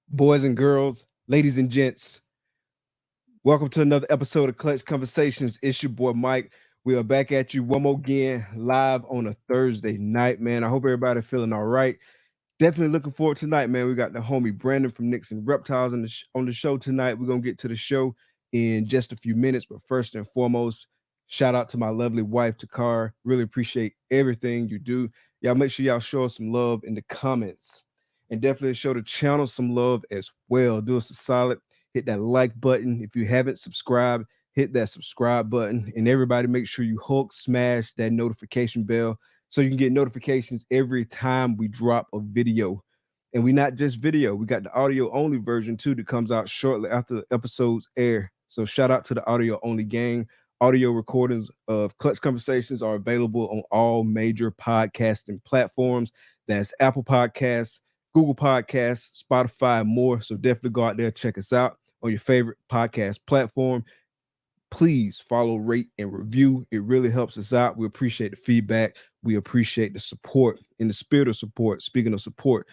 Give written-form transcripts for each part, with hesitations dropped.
Boys and girls, ladies and gents, welcome to another episode of Clutch Conversations. It's your boy Mike. We are back at you one more again, live on a Thursday night, man. I hope everybody feeling all right. Definitely looking forward tonight, man. We got the homie Brandon from Nixon Reptiles on the show tonight. We're going to get to the show in just a few minutes, but first and foremost, shout out to my lovely wife, Takar. Really appreciate everything you do. Y'all make sure y'all show us some love in the comments. And definitely show the channel some love as well. Do us a solid. Hit that like button. If you haven't subscribed, hit that subscribe button. And everybody make sure you smash that notification bell so you can get notifications every time we drop a video. And we not just video. We got the audio only version too that comes out shortly after the episodes air. So shout out to the audio only gang. Audio recordings of Clutch Conversations are available on all major podcasting platforms. That's Apple Podcasts, Google Podcasts, Spotify, and more. So definitely go out there, check us out on your favorite podcast platform. Please follow, rate, and review. It really helps us out. We appreciate the feedback. We appreciate the support. In the spirit of support, speaking of support,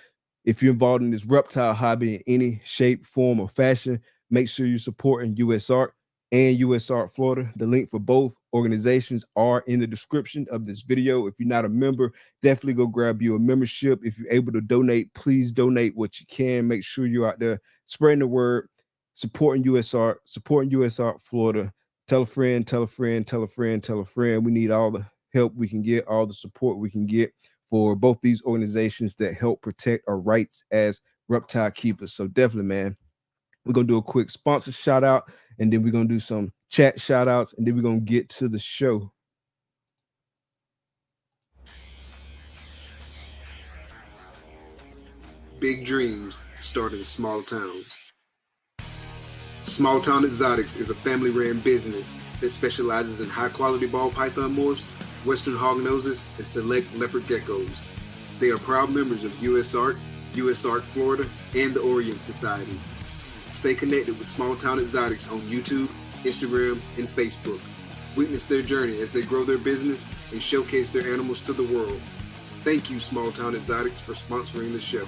if you're involved in this reptile hobby in any shape, form, or fashion, make sure you're supporting US Art and US Art Florida. The link for both organizations are in the description of this video. If you're not a member, definitely go grab you a membership. If you're able to donate, please donate what you can. Make sure you're out there spreading the word, supporting US Art, supporting US Art Florida. Tell a friend, tell a friend, tell a friend, tell a friend. We need all the help we can get, all the support we can get for both these organizations that help protect our rights as reptile keepers. So definitely, man, we're going to do a quick sponsor shout out, and then we're going to do some chat shout outs, and then we're going to get to the show. Big dreams start in small towns. Small Town Xotics is a family-ran business that specializes in high-quality ball python morphs, western hognoses, and select leopard geckos. They are proud members of US Art Florida, and the Orient Society. Stay connected with Small Town Xotics on YouTube, Instagram, and Facebook. Witness their journey as they grow their business and showcase their animals to the world. Thank you, Small Town Xotics, for sponsoring the show.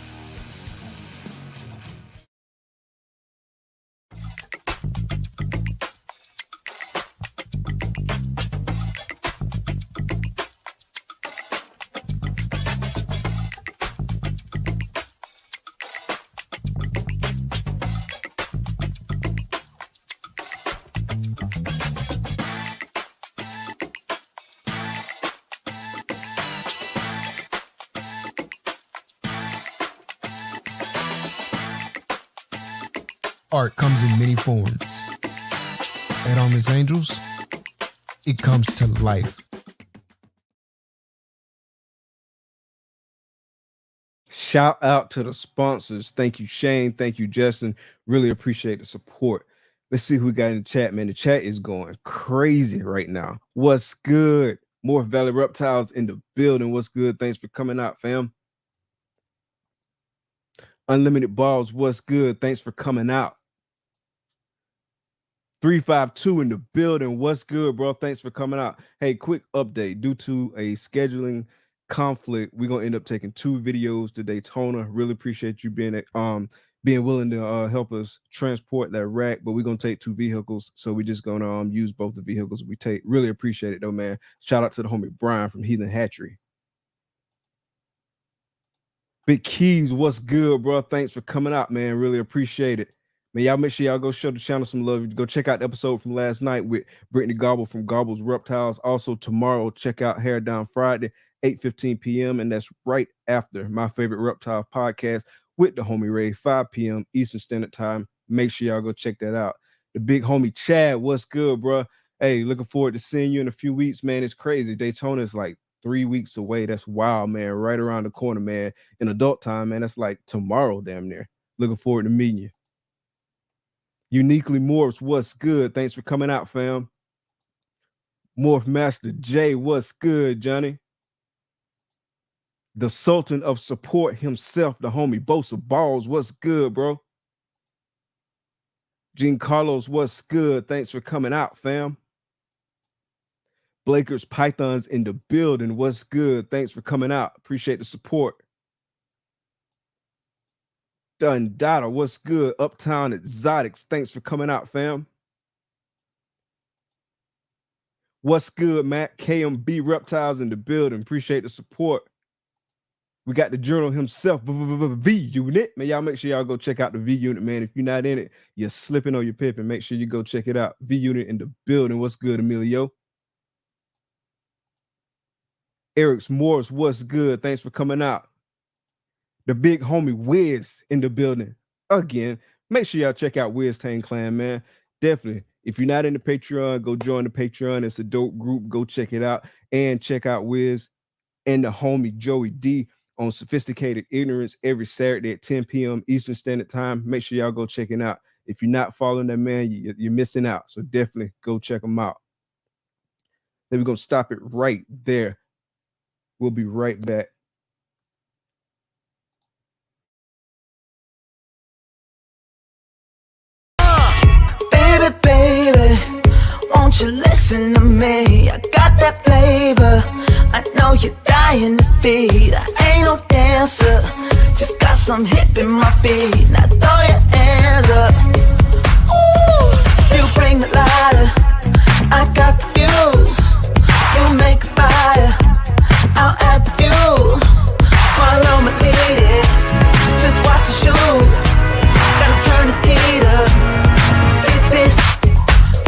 Art comes in many forms. At Armless Angels, it comes to life. Shout out to the sponsors. Thank you, Shane. Thank you, Justin. Really appreciate the support. Let's see who we got in the chat, man. The chat is going crazy right now. What's good? More Valley Reptiles in the building. What's good? Thanks for coming out, fam. Unlimited Balls, what's good? Thanks for coming out. 352 in the building. What's good, bro? Thanks for coming out. Hey, quick update. Due to a scheduling conflict, we're gonna end up taking 2 videos to Daytona. Really appreciate you being willing to help us transport that rack, but we're gonna take 2 vehicles, so we're just gonna use both the vehicles we take. Really appreciate it though, man. Shout out to the homie Brian from Heathen Hatchery. Big Keys, what's good, bro? Thanks for coming out, man. Really appreciate it. Man, y'all make sure y'all go show the channel some love. Go check out the episode from last night with Brittany Gobble from Gobble's Reptiles. Also tomorrow, check out Hair Down Friday, 8:15 p.m. And that's right after My Favorite Reptile podcast with the homie Ray, 5 p.m. Eastern Standard Time. Make sure y'all go check that out. The big homie Chad, what's good, bro? Hey, looking forward to seeing you in a few weeks, man. It's crazy. Daytona is like 3 weeks away. That's wild, man. Right around the corner, man. In adult time, man. That's like tomorrow, damn near. Looking forward to meeting you. Uniquely Morphs, what's good? Thanks for coming out, fam. Morph Master J, what's good, Johnny? The Sultan of Support himself, the homie Bosa Balls, what's good, bro? Gene Carlos, what's good? Thanks for coming out, fam. Blaker's Pythons in the building, what's good? Thanks for coming out. Appreciate the support. Dundada, what's good? Uptown at Xotics, thanks for coming out, fam. What's good, Matt? KMB Reptiles in the building. Appreciate the support. We got the journal himself, V Unit. Man, y'all make sure y'all go check out the V Unit, man. If you're not in it, you're slipping on your pippin. Make sure you go check it out. V Unit in the building. What's good, Emilio? Eric's Morris, what's good? Thanks for coming out. The big homie Wiz in the building. Again, make sure y'all check out Wiz Tang Clan, man. Definitely. If you're not in the Patreon, go join the Patreon. It's a dope group. Go check it out. And check out Wiz and the homie Joey D on Sophisticated Ignorance every Saturday at 10 p.m. Eastern Standard Time. Make sure y'all go check it out. If you're not following that man, you're missing out. So definitely go check them out. Then we're going to stop it right there. We'll be right back. Baby, won't you listen to me? I got that flavor. I know you're dying to feed. I ain't no dancer, just got some hip in my feet. Now throw your hands up. Ooh, you bring the lighter, I got the fuse. You make a fire, I'll add the fuel. Follow my lead, just watch your shoes. Gotta turn the heat up. Spit this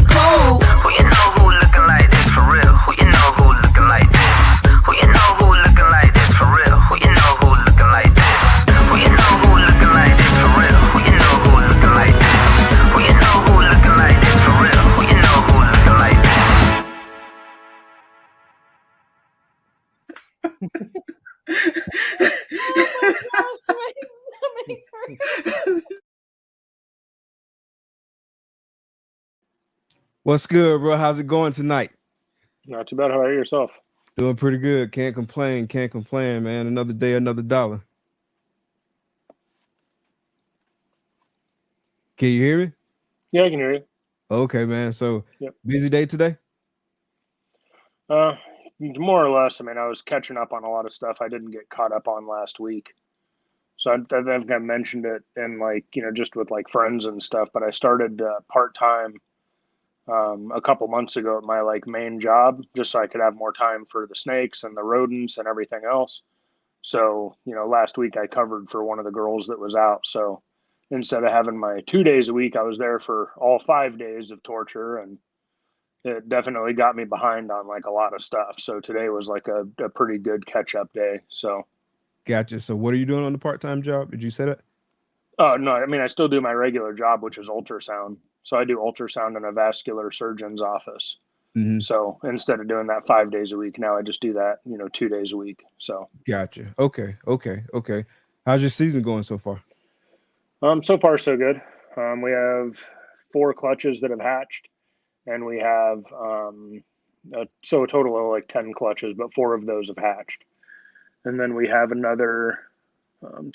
cool. Who you know who looking like this for real? Who you know who looking like this? Who you know who looking like this for real? Who you know who looking like this? Who you know who looking like this for real? Who you know who looking like this? Who you know who looking like this for real? Who you know who looking like this? What's good, bro? How's it going tonight? Not too bad. How about yourself? Doing pretty good. Can't complain, man. Another day, another dollar. Can you hear me? Yeah, I can hear you. Okay, man. So Yep. Busy day today? More or less. I mean, I was catching up on a lot of stuff I didn't get caught up on last week. So I think I mentioned it in just with like friends and stuff, but I started part-time a couple months ago at my main job, just so I could have more time for the snakes and the rodents and everything else. So, last week I covered for one of the girls that was out. So instead of having my 2 days a week, I was there for all 5 days of torture, and it definitely got me behind on a lot of stuff. So today was a pretty good catch-up day. So Gotcha. So what are you doing on the part-time job? Did you say that? oh no, I mean, I still do my regular job, which is ultrasound. So I do ultrasound in a vascular surgeon's office. Mm-hmm. So instead of doing that 5 days a week, now I just do that, 2 days a week. So Gotcha. Okay. How's your season going so far? so far so good. We have 4 clutches that have hatched, and we have a total of 10 clutches, but 4 of those have hatched. And then we have another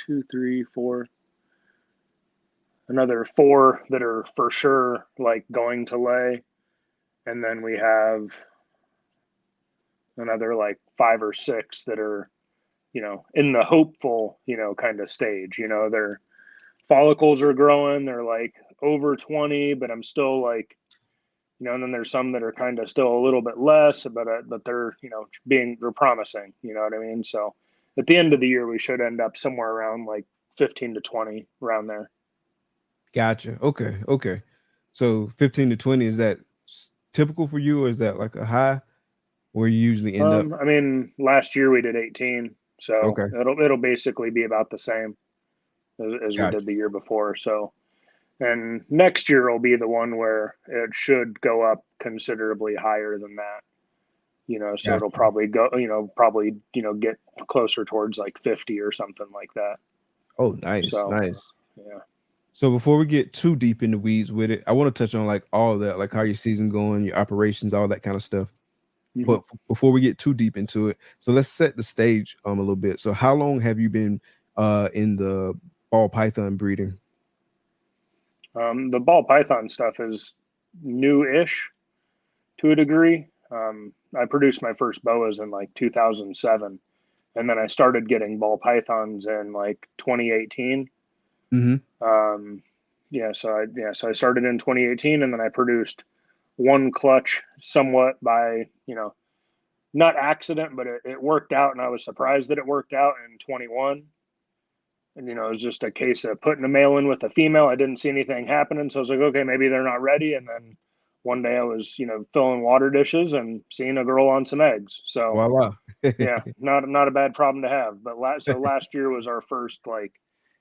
2, 3, 4. Another 4 that are for sure going to lay, and then we have another 5 or 6 that are in the hopeful kind of stage. Their follicles are growing, they're over 20, but I'm still and then there's some that are kind of still a little bit less, but they're they're promising, you know what I mean? So at the end of the year we should end up somewhere around 15 to 20 around there. Gotcha. Okay. So 15 to 20, is that typical for you, or is that a high where you usually end up? I mean, last year we did 18, so Okay. it'll basically be about the same as Gotcha. we did the year before. So, and next year will be the one where it should go up considerably higher than that. So it'll probably go, get closer towards like 50 or something like that. Oh, nice, So, nice. yeah. So before we get too deep in the weeds with it, I want to touch on like all of that, like how your season going, your operations, all that kind of stuff. Mhm. But before we get too deep into it, so let's set the stage a little bit. So how long have you been in the ball python breeding? The ball python stuff is new-ish to a degree. I produced my first boas in like 2007, and then I started getting ball pythons in like 2018. So I started in 2018, and then I produced one clutch somewhat by, not accident, but it worked out, and I was surprised that it worked out in 21. And, it was just a case of putting a male in with a female. I didn't see anything happening. So I was like, okay, maybe they're not ready. And then one day I was, filling water dishes and seeing a girl on some eggs. So Voila. yeah, not a bad problem to have. But last year was our first like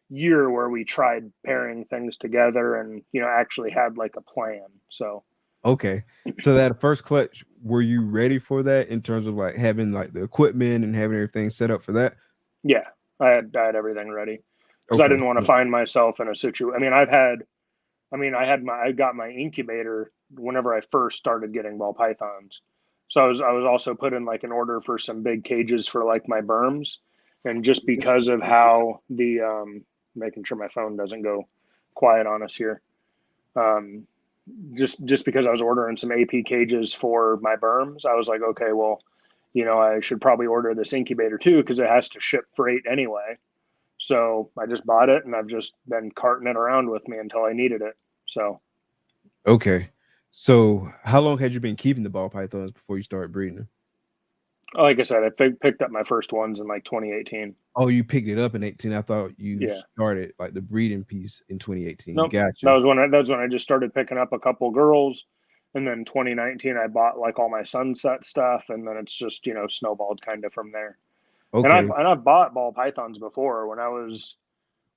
year where we tried pairing things together and, actually had like a plan. So Okay. So that first clutch, were you ready for that in terms of like having like the equipment and having everything set up for that? yeah, I had everything ready because I Okay. didn't want to find myself in a situation. I got my incubator whenever I first started getting ball pythons. So I was also put in like an order for some big cages for like my berms, and just because of how the making sure my phone doesn't go quiet on us here. Just because I was ordering some AP cages for my berms, I was like, okay, well, I should probably order this incubator too because it has to ship freight anyway. So I just bought it, and I've just been carting it around with me until I needed it. So Okay. So how long had you been keeping the ball pythons before you started breeding them? like I said, I picked up my first ones in like 2018. Oh, you picked it up in 18. I thought you Yeah. started like the breeding piece in 2018. Nope. Gotcha. That was when I just started picking up a couple girls. And then 2019, I bought like all my sunset stuff, and then it's just, snowballed kind of from there. And Okay. I've bought ball pythons before. When I was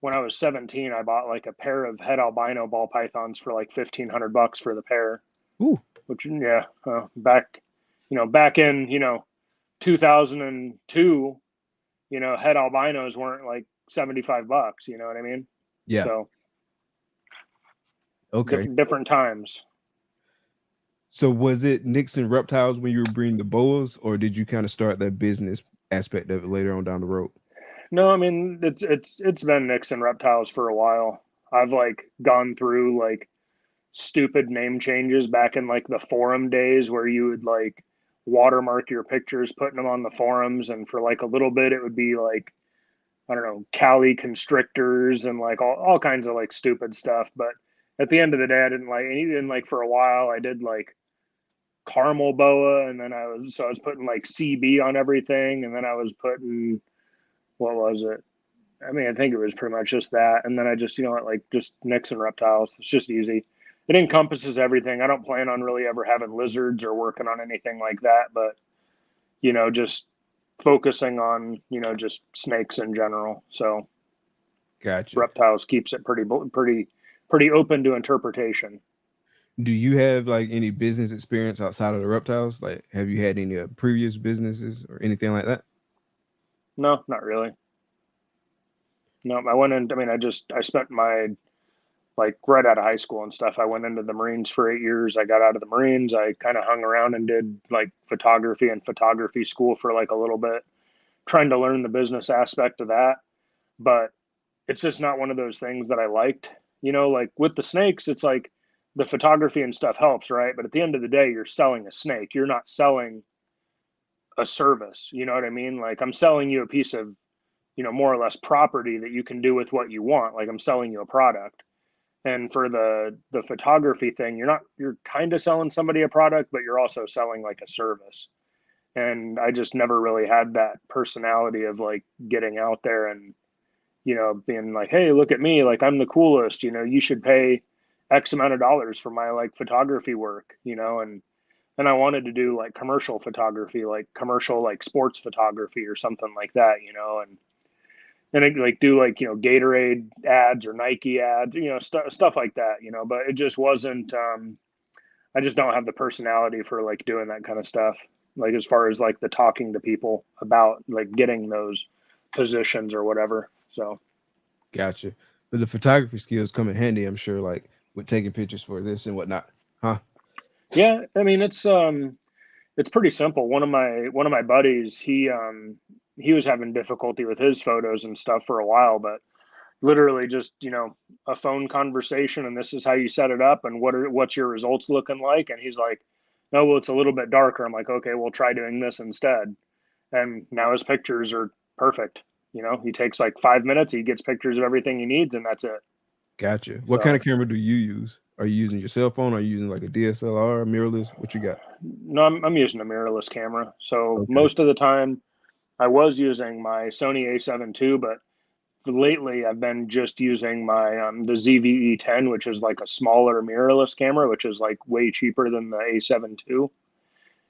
17, I bought like a pair of het albino ball pythons for like $1,500 for the pair. Ooh. Which back in 2002, het albinos weren't like $75. You know what I mean? Yeah. So Okay. different times. So was it Nixon Reptiles when you were breeding the boas, or did you kind of start that business aspect of it later on down the road? No, I mean it's been Nixon Reptiles for a while. I've like gone through like stupid name changes back in like the forum days where you would like watermark your pictures, putting them on the forums, and for like a little bit it would be like, I don't know, Cali constrictors and like all kinds of like stupid stuff. But at the end of the day, I didn't like, and even like for a while I did like caramel boa, and then I was putting like CB on everything, and then I was putting, what was it? I mean, I think it was pretty much just that. And then I just, like just Nixon Reptiles. It's just easy. It encompasses everything. I don't plan on really ever having lizards or working on anything like that, but, just focusing on, just snakes in general. So Gotcha. Reptiles keeps it pretty open to interpretation. Do you have like any business experience outside of the reptiles? Like, have you had any previous businesses or anything like that? No, not really. No, I spent my, like right out of high school and stuff, I went into the Marines for 8 years. I got out of the Marines. I kind of hung around and did like photography and photography school for like a little bit, trying to learn the business aspect of that. But it's just not one of those things that I liked. Like with the snakes, it's like the photography and stuff helps, right? But at the end of the day, you're selling a snake. You're not selling a service. You know what I mean? Like I'm selling you a piece of, more or less property that you can do with what you want. Like I'm selling you a product. And for the photography thing, you're kind of selling somebody a product, but you're also selling like a service. And I just never really had that personality of like getting out there and, being like, hey, look at me, like I'm the coolest, you should pay X amount of dollars for my like photography work, and I wanted to do like commercial photography, like commercial like sports photography or something like that, and I like do like, Gatorade ads or Nike ads, stuff like that, but it just wasn't, I just don't have the personality for like doing that kind of stuff. like as far as like the talking to people about like getting those positions or whatever. So Gotcha. But the photography skills come in handy, I'm sure, like with taking pictures for this and whatnot. Huh? yeah, I mean it's pretty simple. One of my buddies, he was having difficulty with his photos and stuff for a while, but literally just, a phone conversation, and this is how you set it up, and what's your results looking like? And he's like, no, well, it's a little bit darker. I'm like, okay, we'll try doing this instead. And now his pictures are perfect. He takes like 5 minutes, he gets pictures of everything he needs, and that's it. Gotcha. What kind of camera do you use? Are you using your cell phone? Are you using like a DSLR, mirrorless? What you got? No, I'm using a mirrorless camera. So Okay. most of the time I was using my Sony A7 II, but lately I've been just using my the ZVE10, which is like a smaller mirrorless camera, which is like way cheaper than the A7 II.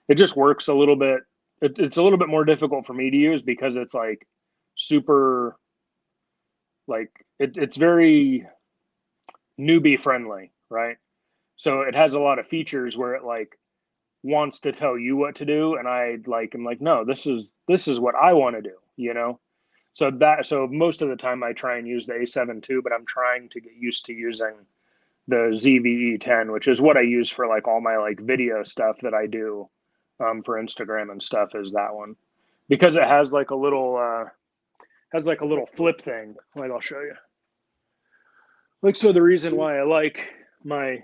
It just works a little bit. It's a little bit more difficult for me to use because it's like super, like it's very newbie friendly, right? So it has a lot of features where it like wants to tell you what to do, and I'm like, no, this is what I want to do. So most of the time I try and use the A7 II, but I'm trying to get used to using the ZVE10, which is what I use for like all my like video stuff that I do for Instagram and stuff, is that one, because it has like a little flip thing. Like, I'll show you. Like, so the reason why I like my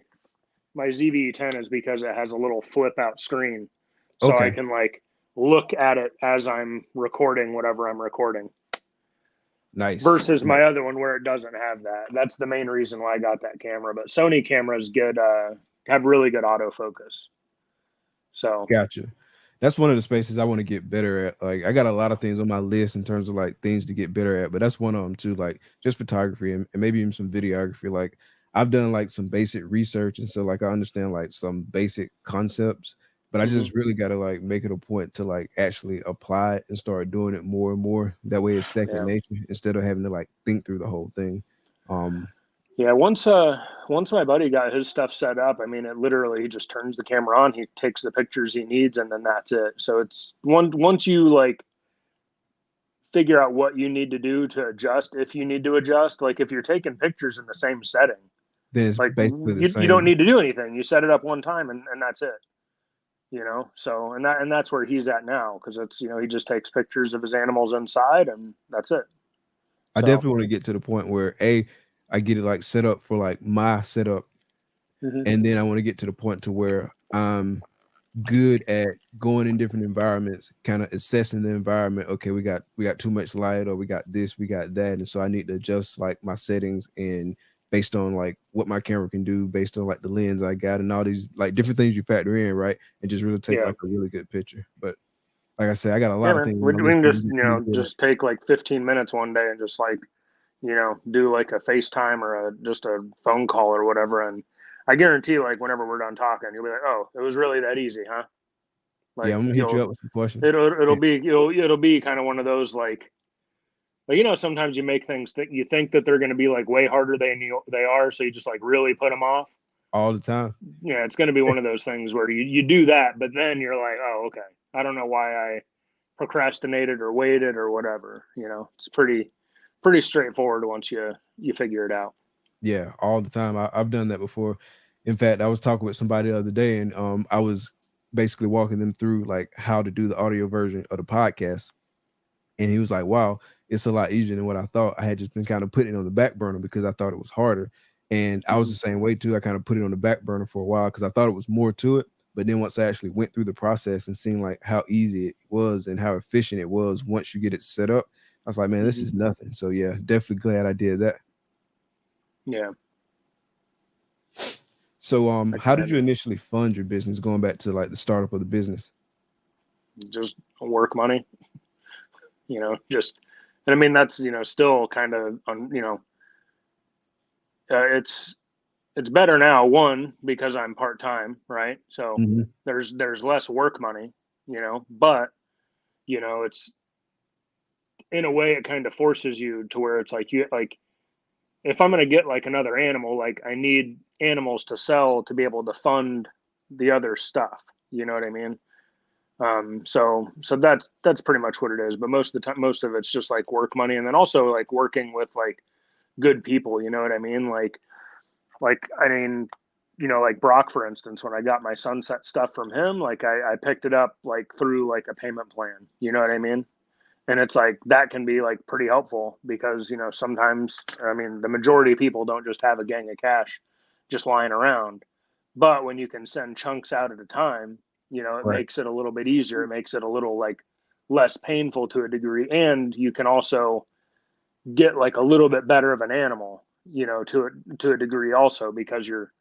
ZVE10 is because it has a little flip out screen, so I Okay. can like look at it as I'm recording whatever I'm recording. Nice. Versus my other one where it doesn't have that. That's the main reason why I got that camera. But Sony cameras have really good autofocus. So Gotcha. That's one of the spaces I want to get better at. Like, I got a lot of things on my list in terms of like things to get better at, but that's one of them too. Like, just photography and maybe even some videography. Like, I've done like some basic research, and so like I understand like some basic concepts, but I just really got to like make it a point to like actually apply it and start doing it more and more. That way, it's second yeah, nature instead of having to like think through the whole thing. yeah. Once my buddy got his stuff set up, I mean, it literally, he just turns the camera on, he takes the pictures he needs, and then that's it. So it's once you like figure out what you need to do to adjust, if you need to adjust, like if you're taking pictures in the same setting, Then it's like basically the you don't same. need to do anything. You set it up one time, and that's it. So and that's where he's at now, because it's he just takes pictures of his animals inside, and that's it. I So definitely want to get to the point where I get it like set up for like my setup, and then I want to get to the point to where I'm good at going in different environments, kind of assessing the environment. Okay, we got too much light, or we got this, we got that, and so I need to adjust like my settings and based on like what my camera can do, based on like the lens I got, and all these like different things you factor in, right? And just really take yeah, like a really good picture. But like I said, I got a yeah, lot of man. things on We, my we list. can I'm just really good at. just take like 15 minutes one day and just like do like a FaceTime or just a phone call or whatever, and I guarantee like whenever we're done talking, you'll be like, oh, it was really that easy, huh? Yeah, Like I'm gonna hit you up with some questions. it'll be kind of one of those like sometimes you make things that you think that they're going to be like way harder than they are, so you just like really put them off. All the time. Yeah, it's going to be one of those things where you do that, but then you're like, oh, okay, I don't know why I procrastinated or waited or whatever. It's pretty straightforward once you figure it out. Yeah, all the time. I've done that before. In fact, I was talking with somebody the other day, and I was basically walking them through like how to do the audio version of the podcast. And he was like, wow, it's a lot easier than what I thought. I had just been kind of putting it on the back burner because I thought it was harder. And I was the same way too. I kind of put it on the back burner for a while because I thought it was more to it. But then once I actually went through the process and seen like how easy it was and how efficient it was once you get it set up, I was like, man, this is nothing. So yeah, definitely glad I did that. Yeah. So I how can did you imagine. initially fund your business, going back to like the startup of the business? Just work money, just, and I mean, that's, still kind of, it's better now, one, because I'm part-time, right? So Mhm. there's less work money, but it's, in a way, it kind of forces you to where it's like, if I'm going to get like another animal, like I need animals to sell to be able to fund the other stuff. You know what I mean? So that's pretty much what it is. But most of the time, most of it's just like work money, and then also like working with like good people. You know what I mean? I mean, like Brock, for instance, when I got my sunset stuff from him, like I picked it up like through like a payment plan. You know what I mean? And it's like that can be like pretty helpful because sometimes, I mean, the majority of people don't just have a gang of cash just lying around, but when you can send chunks out at a time, it Right. makes it a little bit easier. It makes it a little like less painful to a degree, and you can also get like a little bit better of an animal, to a degree also because you're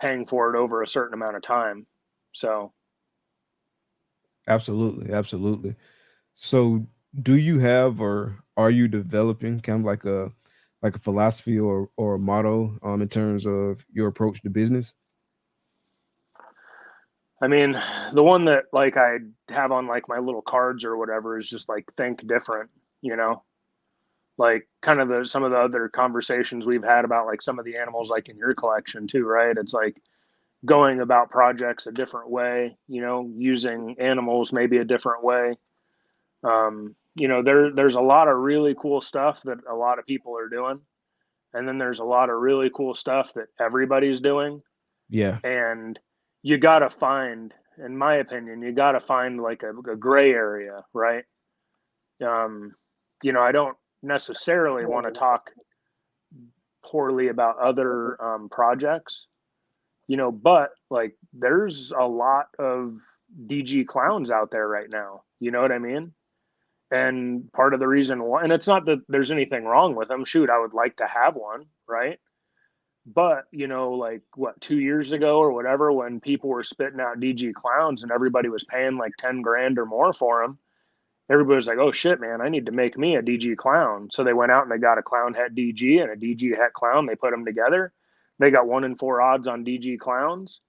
paying for it over a certain amount of time. So Absolutely, absolutely. So, do you have or are you developing kind of like a philosophy or a motto in terms of your approach to business? I mean, the one that like I have on like my little cards or whatever is just like think different, you know, like kind of some of the other conversations we've had about like some of the animals like in your collection too, right? It's like going about projects a different way, using animals maybe a different way. There's a lot of really cool stuff that a lot of people are doing, and then there's a lot of really cool stuff that everybody's doing, Yeah, and you got to find, in my opinion, you got to find like a gray area, right? um I don't necessarily want to talk poorly about other projects, but like there's a lot of DG clowns out there right now, you know what I mean? And part of the reason why, and it's not that there's anything wrong with them, shoot, I would like to have one, right? But like what, 2 years ago or whatever, when people were spitting out DG clowns and everybody was paying like 10 grand or more for them, everybody was like, oh shit, man, I need to make me a DG clown. So they went out and they got a clown head DG and a DG het clown. They put them together. They got 1 in 4 odds on DG clowns.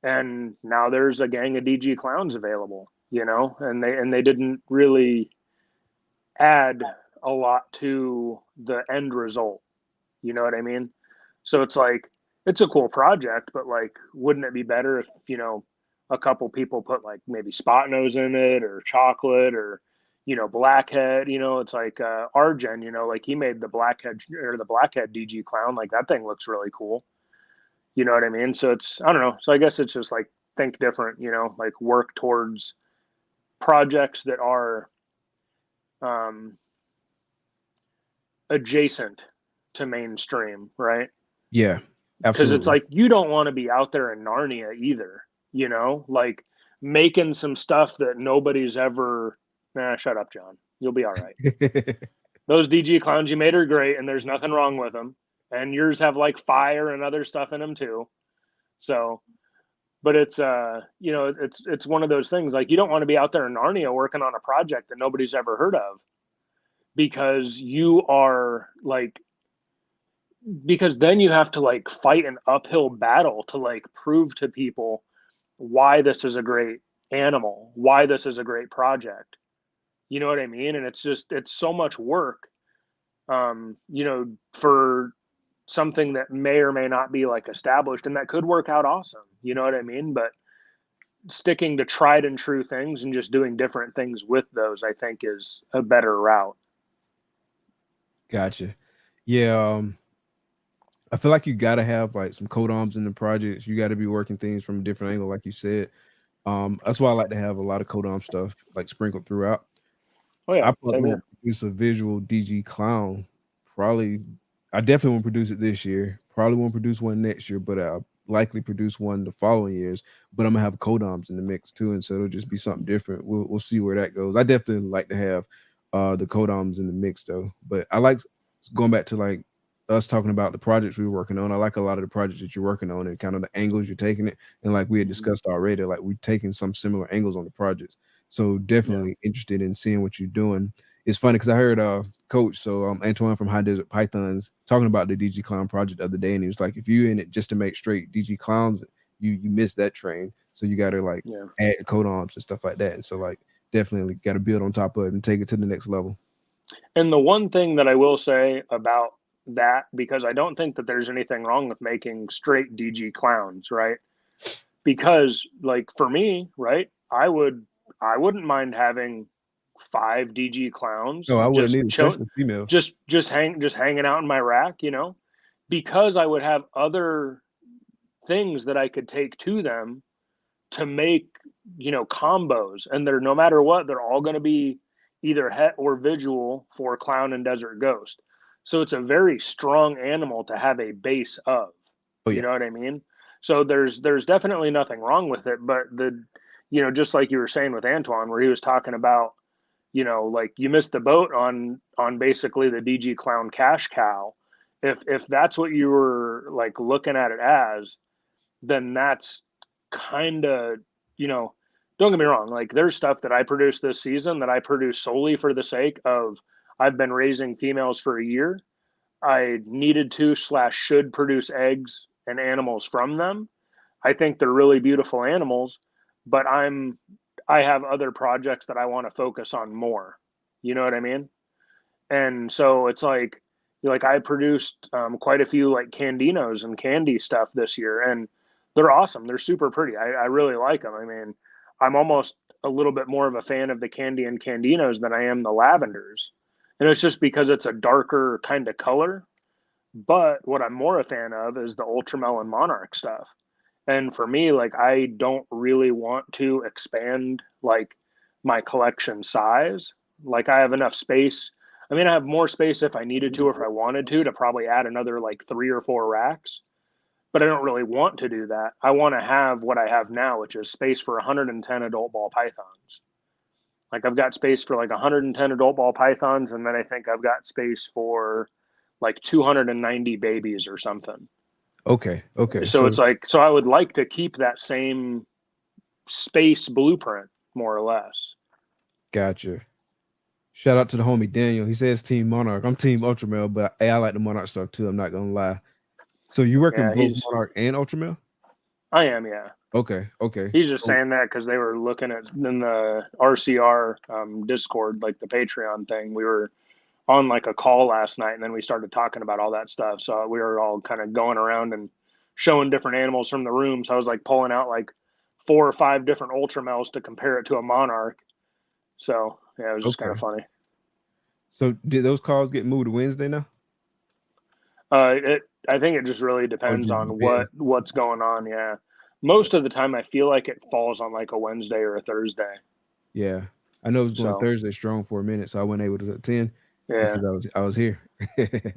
And now there's a gang of DG clowns available, and they didn't really add a lot to the end result. You know what I mean? So it's like, it's a cool project, but like, wouldn't it be better if, a couple people put like maybe spot nose in it or chocolate or, blackhead, it's like, Arjen, like he made the blackhead or the blackhead DG clown. Like that thing looks really cool. You know what I mean? So it's, I don't know. So I guess it's just like think different, like work towards projects that are, um, adjacent to mainstream, right? yeah, Because it's absolutely. like you don't want to be out there in Narnia either, like making some stuff that nobody's ever. Nah, shut up, John. You'll be all right. Those DG clowns you made are great, and there's nothing wrong with them. And yours have like fire and other stuff in them too. So, but it's one of those things like you don't want to be out there in Narnia working on a project that nobody's ever heard of because you are like because then you have to like fight an uphill battle to like prove to people why this is a great animal, why this is a great project. You know what I mean? And it's so much work, for something that may or may not be like established and that could work out awesome. You know what I mean? But sticking to tried and true things and just doing different things with those, I think, is a better route. Gotcha. Yeah, I feel like you gotta have like some codons in the projects. You got to be working things from a different angle, like you said. That's why I like to have a lot of codon stuff like sprinkled throughout. Oh yeah, I probably same won't here. produce a visual DG clown. Probably, I definitely won't produce it this year. Probably won't produce one next year, but I'll likely produce one the following years. But I'm gonna have codoms in the mix too, and so it'll just be something different. We'll see where that goes. I definitely like to have the codoms in the mix though. But I like going back to like us talking about the projects we were working on. I like a lot of the projects that you're working on and kind of the angles you're taking it. And like we had Mhm. discussed already, like we're taking some similar angles on the projects. So Yeah. definitely interested in seeing what you're doing. It's funny because I heard coach, so Antoine from High Desert Pythons talking about the DG Clown project the other day, and he was like, if you're in it just to make straight DG clowns, you miss that train. So you gotta like Yeah. add codons and stuff like that. And so like definitely gotta build on top of it and take it to the next level. And the one thing that I will say about that, because I don't think that there's anything wrong with making straight DG clowns, right? Because, like, for me, right, I would I wouldn't mind having 5 DG clowns No, I wouldn't just either, chill, especially females. just hanging out in my rack, because I would have other things that I could take to them to make, combos, and they're, no matter what, they're all going to be either het or visual for clown and desert ghost. So it's a very strong animal to have a base of. Oh You yeah. know what I mean? So there's definitely nothing wrong with it, but just like you were saying with Antoine, where he was talking about, like you missed the boat on basically the DG clown cash cow. If that's what you were like looking at it as, then that's kind of, don't get me wrong, like there's stuff that I produced this season that I produced solely for the sake of, I've been raising females for a year. I needed to / should produce eggs and animals from them. I think they're really beautiful animals, but I have other projects that I want to focus on more. You know what I mean? And so it's like I produced quite a few like candinos and candy stuff this year, and they're awesome. They're super pretty. I really like them. I mean, I'm almost a little bit more of a fan of the candy and candinos than I am the lavenders, and it's just because it's a darker kind of color. But what I'm more a fan of is the Ultramelon Monarch stuff. And for me, like I don't really want to expand like my collection size. Like I have enough space. I mean, I have more space if I needed to, or if I wanted to probably add another like 3 or 4 racks. But I don't really want to do that. I want to have what I have now, which is space for 110 adult ball pythons. Like I've got space for like 110 adult ball pythons, and then I think I've got space for like 290 babies or something. Okay. So it's like, so I would like to keep that same space blueprint, more or less. Gotcha. Shout out to the homie Daniel. He says Team Monarch. I'm Team Ultramel, but hey, I like the Monarch stuff too. I'm not gonna lie. So you working Yeah, both Monarch and Ultramel? I am, yeah. Okay. He's just saying that because they were looking at in the RCR Discord, like the Patreon thing. We were on like a call last night, and then we started talking about all that stuff. So we were all kind of going around and showing different animals from the room. So I was like pulling out like 4 or 5 different Ultramels to compare it to a Monarch. So yeah, it was just kind of funny. So did those calls get moved to Wednesday now? I think it just really depends on what's going on. Yeah. Most of the time I feel like it falls on like a Wednesday or a Thursday. Yeah. I know it was going Thursday strong for a minute, so I wasn't able to attend because I was here.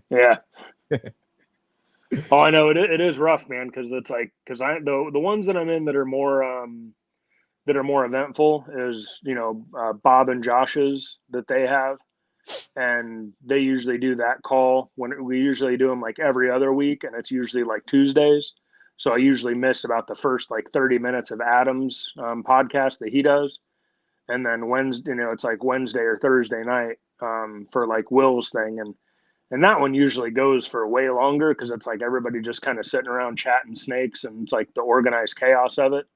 Yeah. Oh, I know it is rough, man, because it's like the ones that I'm in that are more eventful is Bob and Josh's that they have, and they usually do that call when we usually do them like every other week, and it's usually like Tuesdays. So I usually miss about the first like 30 minutes of Adam's podcast that he does, and then Wednesday, it's like Wednesday or Thursday night for like Will's thing, and that one usually goes for way longer because it's like everybody just kind of sitting around chatting snakes, and it's like the organized chaos of it.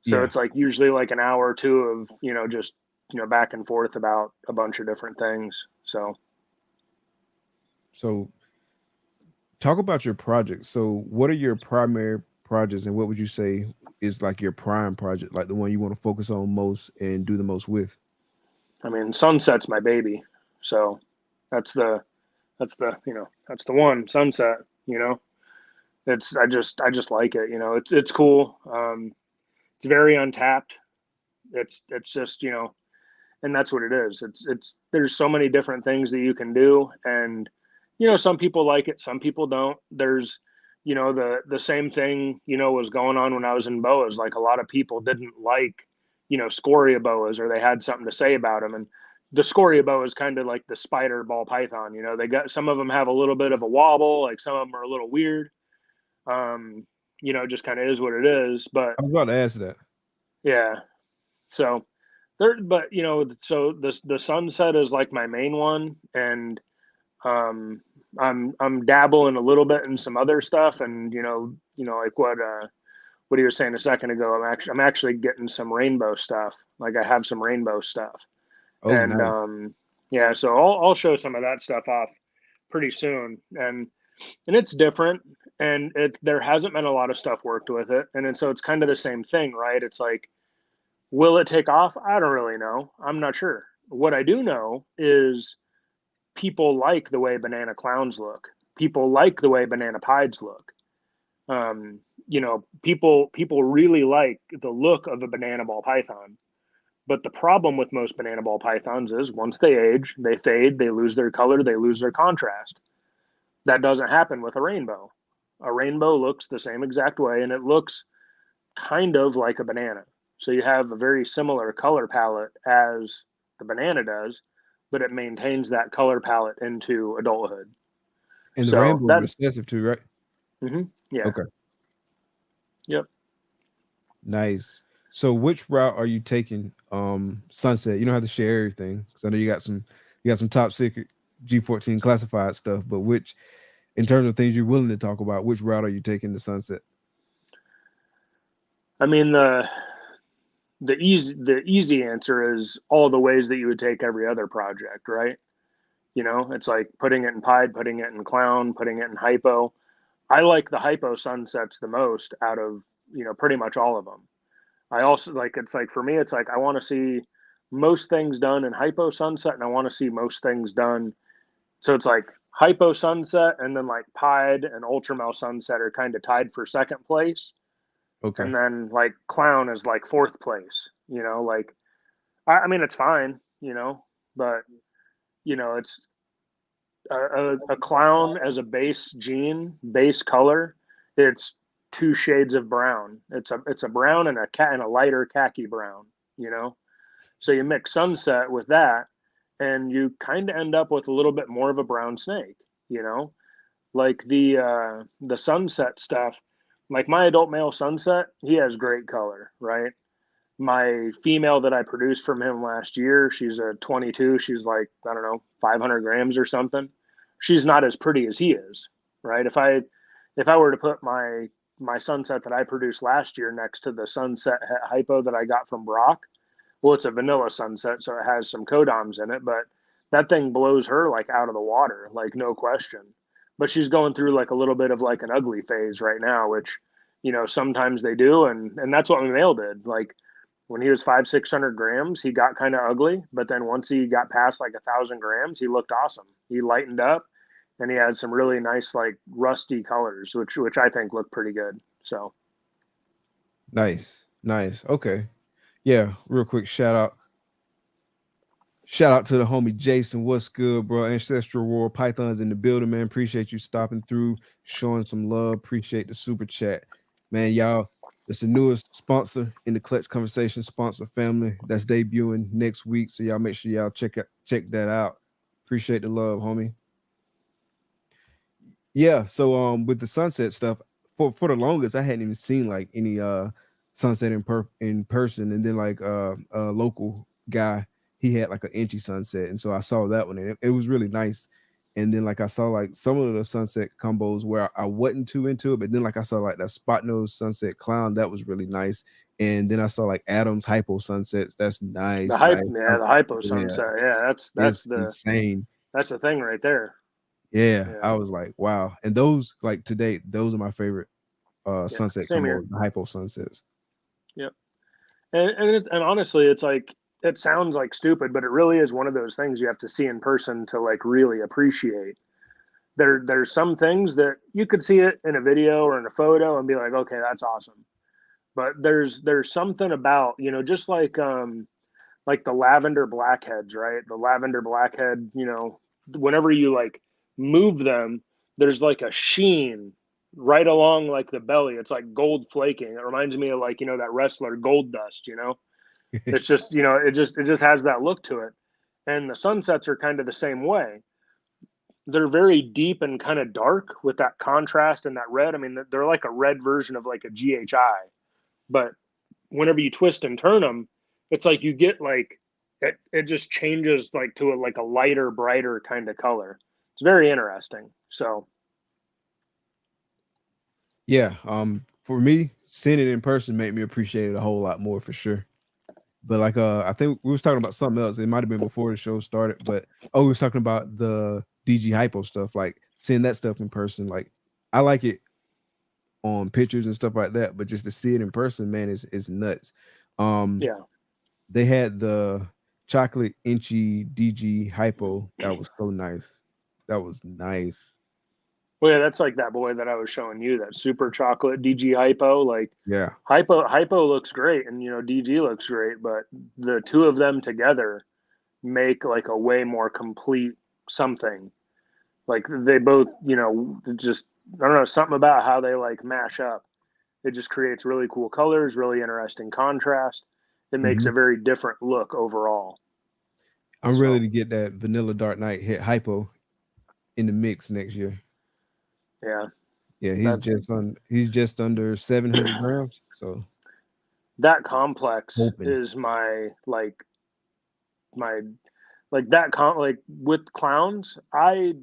So it's like usually like an hour or two of, just, back and forth about a bunch of different things. So talk about your projects. So what are your primary projects, and what would you say is like your prime project, like the one you want to focus on most and do the most with? I mean, Sunset's my baby. So that's the one, Sunset, I just like it, it's cool. It's very untapped. It's just, and that's what it is. There's so many different things that you can do. And, some people like it, some people don't. There's, the same thing, was going on when I was in Boas. Like a lot of people didn't like, scoria boas, or they had something to say about them. And the scoria boa is kind of like the spider ball python. They got, some of them have a little bit of a wobble, like some of them are a little weird. Just kind of is what it is. But I was about to ask that. Yeah. So but so the Sunset is like my main one, and I'm dabbling a little bit in some other stuff, and like what he was saying a second ago, I'm actually getting some rainbow stuff. Like I have some rainbow stuff. Oh, and nice. Yeah, so I'll show some of that stuff off pretty soon, and it's different, and there hasn't been a lot of stuff worked with it, and so it's kind of the same thing, right? It's like Will it take off? I don't really know. I'm not sure. What I do know is people like the way banana clowns look. People like the way banana pieds look. People really like the look of a banana ball python. But the problem with most banana ball pythons is once they age, they fade, they lose their color, they lose their contrast. That doesn't happen with a rainbow. A rainbow looks the same exact way, and it looks kind of like a banana. So you have a very similar color palette as the banana does, but it maintains that color palette into adulthood. And the So rainbow that, recessive too, right? yeah. Okay. Yep. Nice. So which route are you taking? Sunset. You don't have to share everything because I know you got some top secret G14 classified stuff, but which, in terms of things you're willing to talk about, which route are you taking to Sunset? I mean, the easy answer is all the ways that you would take every other project, right? It's like putting it in pied, putting it in clown, putting it in hypo. I like the hypo sunsets the most out of, pretty much all of them. I also it's like for me, it's like I want to see most things done in hypo sunset, and I want to see most things done. So it's like hypo sunset, and then like pied and ultramel sunset are kind of tied for second place, Okay. and then like clown is like fourth place. Like I mean it's fine, but it's a clown as a base color. It's two shades of brown. It's a brown and a lighter khaki brown, So you mix sunset with that and you kind of end up with a little bit more of a brown snake, Like the sunset stuff, like my adult male sunset, he has great color, right? My female that I produced from him last year, she's a 22. She's like, I don't know, 500 grams or something. She's not as pretty as he is, right? If I were to put my sunset that I produced last year next to the sunset hypo that I got from Brock, well, it's a vanilla sunset, so it has some codoms in it, but that thing blows her like out of the water, like no question. But she's going through like a little bit of like an ugly phase right now, which sometimes they do, and that's what my male did. Like when he was 500-600 grams, he got kind of ugly, but then once he got past like 1,000 grams, he looked awesome. He lightened up, and he had some really nice like rusty colors, which I think look pretty good. So nice. Okay, yeah. Real quick shout out to the homie Jason. What's good, bro? Ancestral War Pythons in the building, man. Appreciate you stopping through, showing some love. Appreciate the super chat, man. Y'all, it's the newest sponsor in the Clutch Conversation sponsor family that's debuting next week. So y'all make sure y'all check that out. Appreciate the love, homie. Yeah. So with the sunset stuff, for the longest, I hadn't even seen like any sunset in person, and then like a local guy, he had like an inchy sunset, and so I saw that one, and it was really nice. And then like I saw like some of the sunset combos where I wasn't too into it, but then like I saw like that spot nose sunset clown, that was really nice. And then I saw like Adam's hypo sunsets. That's nice. the hype, Nice. yeah, the hypo Yeah, sunset, yeah, it's insane. that's the thing right there. Yeah, Yeah. I was like, wow. And those like to date, those are my favorite sunset same here. combos, the hypo sunsets. Yep. And honestly, it's like it sounds like stupid, but it really is one of those things you have to see in person to like really appreciate. There's some things that you could see it in a video or in a photo and be like, okay, that's awesome. But there's something about, just like the lavender blackheads, right? The lavender blackhead, whenever you like move them, there's like a sheen right along like the belly. It's like gold flaking. It reminds me of like, that wrestler Gold Dust, It's just, it just has that look to it. And the sunsets are kind of the same way. They're very deep and kind of dark with that contrast and that red. I mean, they're like a red version of like a GHI, but whenever you twist and turn them, it's like you get like it just changes like to like a lighter, brighter kind of color. It's very interesting. So Yeah, for me, seeing it in person made me appreciate it a whole lot more for sure. But like I think we was talking about something else. It might have been before the show started, but we was talking about the DG hypo stuff, like seeing that stuff in person. Like I like it on pictures and stuff like that, but just to see it in person, man, is nuts. yeah. They had the chocolate inchy DG Hypo. That was so nice. That was nice. Well, yeah, that's like that boy that I was showing you, that super chocolate DG Hypo. Like Yeah. Hypo looks great, and DG looks great, but the two of them together make like a way more complete something. Like they both, just I don't know, something about how they like mash up. It just creates really cool colors, really interesting contrast. It makes Mhm. a very different look overall. I'm ready So to get that Vanilla Dark Knight hit Hypo in the mix next year. yeah, Yeah, that's he's just under 700 grams. So that complex hoping. is my like that like with clowns. I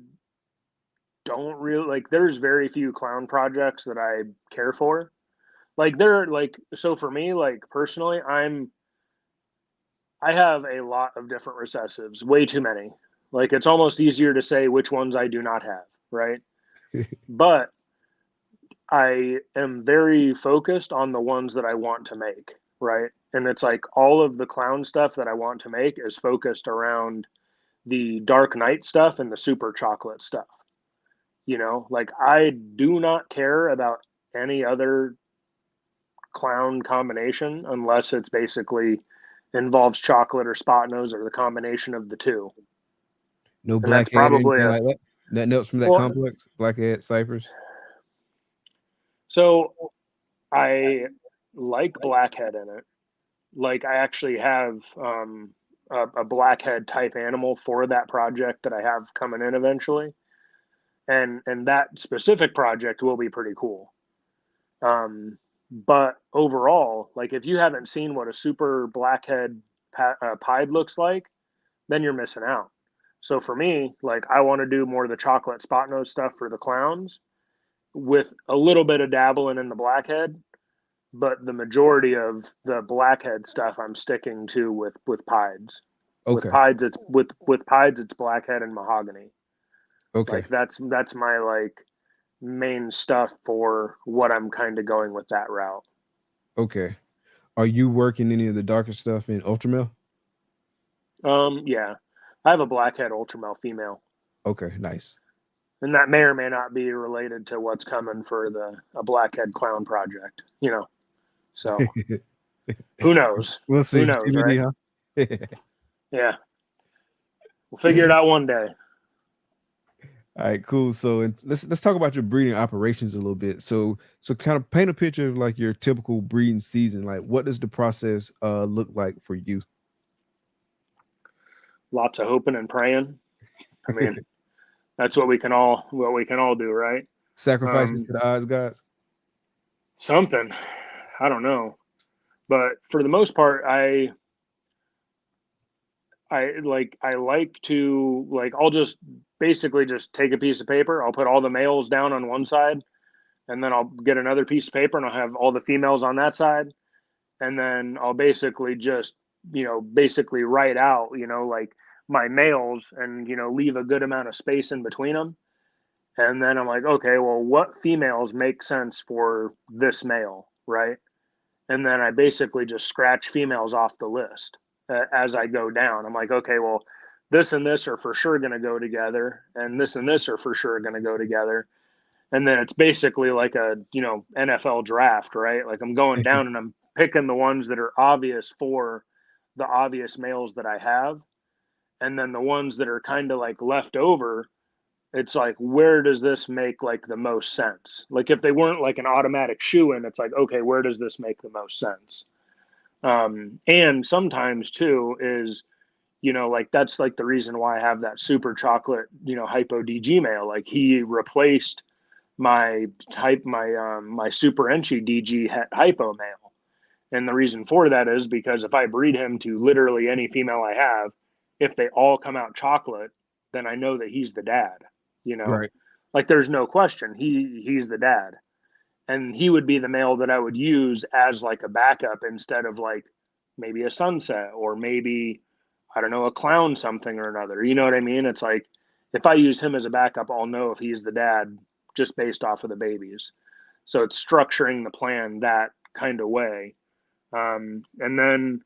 don't really like. There's very few clown projects that I care for. Like they're like, so for me, like personally, I have a lot of different recessives, way too many. Like it's almost easier to say which ones I do not have, right? But I am very focused on the ones that I want to make, right? And it's like all of the clown stuff that I want to make is focused around the Dark Knight stuff and the super chocolate stuff. Like I do not care about any other clown combination unless it's basically involves chocolate or spot nose or the combination of the two. No And that's blackhead or probably anything a like that. Nothing else from that well, complex. Blackhead ciphers. so I like blackhead in it. Like I actually have a blackhead type animal for that project that I have coming in eventually. And that specific project will be pretty cool. But overall, like if you haven't seen what a super blackhead pied looks like, then you're missing out. So for me, like I want to do more of the chocolate spot nose stuff for the clowns with a little bit of dabbling in the blackhead, but the majority of the blackhead stuff I'm sticking to with pieds. With Okay. pieds, with pieds, it's blackhead and mahogany. Okay. Like that's my like main stuff for what I'm kind of going with that route. Okay. Are you working any of the darker stuff in Ultramel? Yeah, I have a blackhead ultramel female, Okay, nice. and that may or may not be related to what's coming for the a blackhead clown project. So who knows? We'll Who see. knows, right? TBD, huh? Yeah, we'll figure it out one day. All right, cool. So and let's talk about your breeding operations a little bit. So kind of paint a picture of like your typical breeding season. Like what does the process look like for you? Lots of hoping and praying. I mean, that's what we can all do, right? Sacrificing Um, to the odds gods? something. I don't know, but for the most part, I like to like I'll just basically just take a piece of paper. I'll put all the males down on one side, and then I'll get another piece of paper and I'll have all the females on that side, and then I'll basically just basically write out like my males and leave a good amount of space in between them. And then I'm like, okay, well, what females make sense for this male, right? And then I basically just scratch females off the list as I go down. I'm like, okay, well, this and this are for sure going to go together, and this and this are for sure going to go together. And then it's basically like a NFL draft, right? Like I'm going down and I'm picking the ones that are obvious for the obvious males that I have, and then the ones that are kind of like left over, it's like where does this make like the most sense? Like if they weren't like an automatic shoe in, it's like okay, where does this make the most sense? And sometimes too is like that's like the reason why I have that super chocolate Hypo DG male. Like he replaced my super enchi DG Hypo male. And the reason for that is because if I breed him to literally any female I have, if they all come out chocolate, then I know that he's the dad, you know? Right. Like there's no question. He's the dad. And he would be the male that I would use as like a backup instead of like maybe a sunset or maybe I don't know, a clown something or another. You know what I mean? It's like if I use him as a backup, I'll know if he's the dad just based off of the babies. So it's structuring the plan that kind of way. And then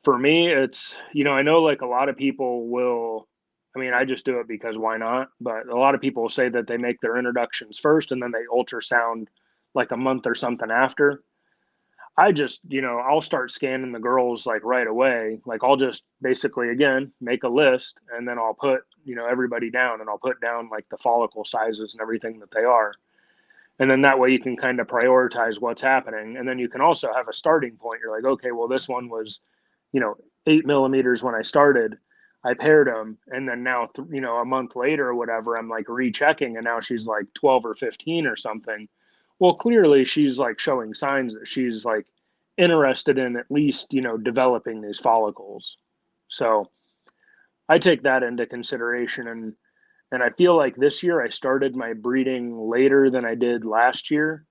For me, it's, I know like a lot of people will, I mean, I just do it because why not? But a lot of people say that they make their introductions first and then they ultrasound like a month or something after. I just, I'll start scanning the girls like right away. Like I'll just basically, again, make a list and then I'll put, everybody down, and I'll put down like the follicle sizes and everything that they are. And then that way you can kind of prioritize what's happening. And then you can also have a starting point. You're like, okay, well, this one was, 8 millimeters when I started. I paired them. And then now, a month later or whatever, I'm like rechecking. And now she's like 12 or 15 or something. Well, clearly she's like showing signs that she's like interested in at least, developing these follicles. So I take that into consideration. And I feel like this year I started my breeding later than I did last year.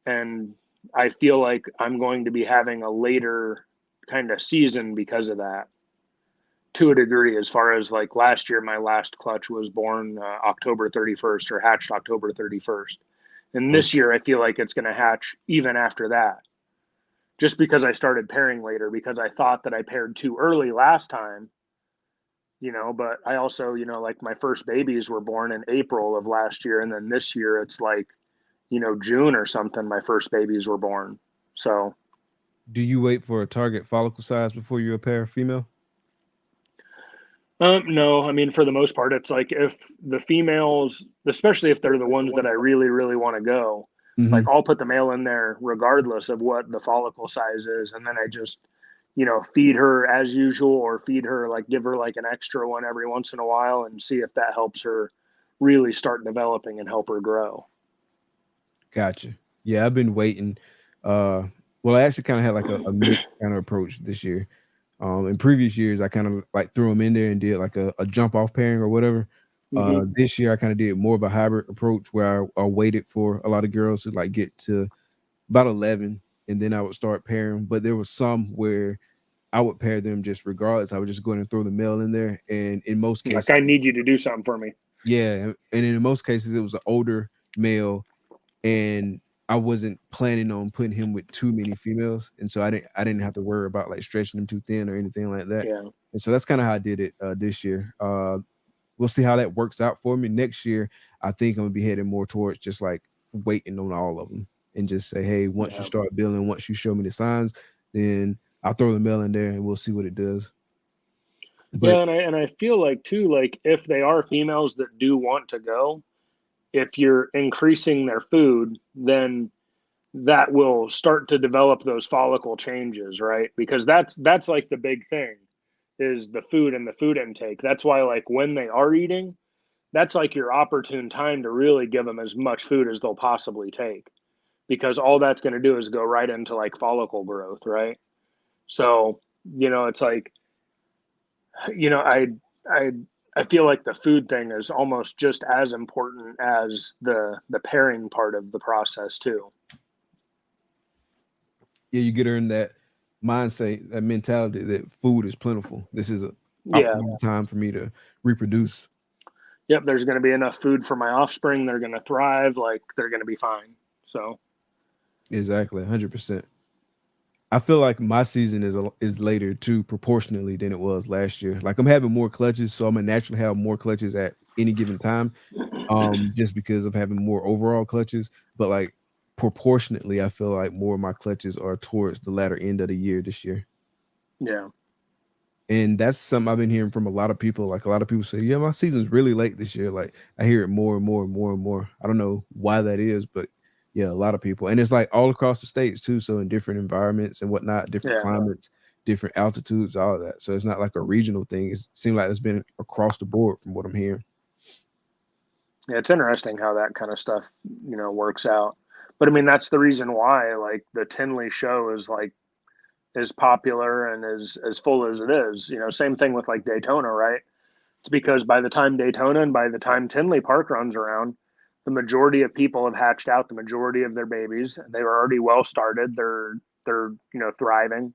And I feel like I'm going to be having a later kind of season because of that, to a degree. As far as like last year, my last clutch was born October 31st, or hatched October 31st. And this year I feel like it's going to hatch even after that, just because I started pairing later, because I thought that I paired too early last time. But I also, like my first babies were born in April of last year. And then this year it's like, June or something, my first babies were born. So, Do you wait for a target follicle size before you pair a female? no, I mean, for the most part, it's like if the females, especially if they're the ones that I really, really want to go, like Mm-hmm. I'll put the male in there regardless of what the follicle size is. And then I just, feed her as usual, or feed her, like give her like an extra one every once in a while and see if that helps her really start developing and help her grow. Gotcha. Yeah, I've been waiting. Well, I actually kind of had like a mixed kind of approach this year. In previous years, I kind of like threw them in there and did like a jump off pairing or whatever. Mm-hmm. This year, I kind of did more of a hybrid approach where I waited for a lot of girls to like get to about 11, and then I would start pairing. But there was some where I would pair them just regardless. I would just go ahead and throw the male in there, and in most Like, cases, I need you to do something for me. yeah, and in most cases, it was an older male, and I wasn't planning on putting him with too many females, and so I didn't have to worry about like stretching him too thin or anything like that. Yeah. And so that's kind of how I did it this year. We'll see how that works out for me next year. I think I'm gonna be heading more towards just like waiting on all of them and just say, hey, once you Yeah. start building, once you show me the signs, then I'll throw the male in there and we'll see what it does. Yeah. But And I feel like too, like if they are females that do want to go, if you're increasing their food, then that will start to develop those follicle changes, right? Because that's like the big thing, is the food and the food intake. That's why, like, when they are eating, that's like your opportune time to really give them as much food as they'll possibly take, because all that's going to do is go right into like follicle growth, right? So, it's like, you know, I I I feel like the food thing is almost just as important as the pairing part of the process too. yeah, you get her in that mindset, that mentality that food is plentiful. This is a Yeah. optimal time for me to reproduce. Yep, there's going to be enough food for my offspring. They're going to thrive. Like, they're going to be fine. So, Exactly, 100%. I feel like my season is later too, proportionally than it was last year. Like I'm having more clutches, so I'm gonna naturally have more clutches at any given time. Just because of having more overall clutches, but like proportionately, I feel like more of my clutches are towards the latter end of the year this year. yeah. And that's something I've been hearing from a lot of people. Like a lot of people say, yeah, my season's really late this year. Like I hear it more and more and more and more. I don't know why that is, but yeah, a lot of people. And it's like all across the states too. So in different environments and whatnot, different Yeah. climates, different altitudes, all of that. So it's not like a regional thing. It seems like it's been across the board from what I'm hearing. Yeah. It's interesting how that kind of stuff, works out. But I mean, that's the reason why, like, the Tinley show is like, as popular and as full as it is. Same thing with like Daytona, right? It's because by the time Daytona and by the time Tinley Park runs around, the majority of people have hatched out the majority of their babies. They were already well started. They're thriving.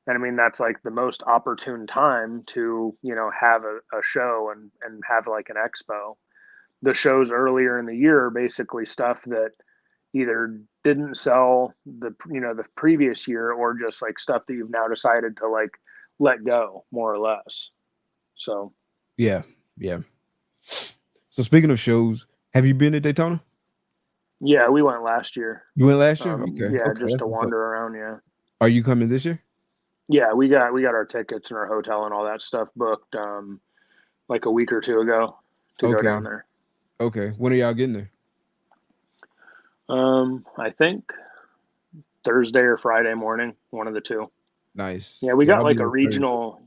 And I mean, that's like the most opportune time to, have a show and have like an expo. The shows earlier in the year are basically stuff that either didn't sell the previous year, or just like stuff that you've now decided to like let go, more or less. So Yeah. So speaking of shows, have you been to Daytona? yeah, we went last year. You went last year? Okay. Yeah, just That's to what's up. wander around. Yeah. Are you coming this year? Yeah, we got our tickets and our hotel and all that stuff booked like a week or two ago to go Okay. down there. Okay. When are y'all getting there? I think Thursday or Friday morning, one of the two. Nice. Yeah, we Yeah, got I'll be like a there Thursday. regional.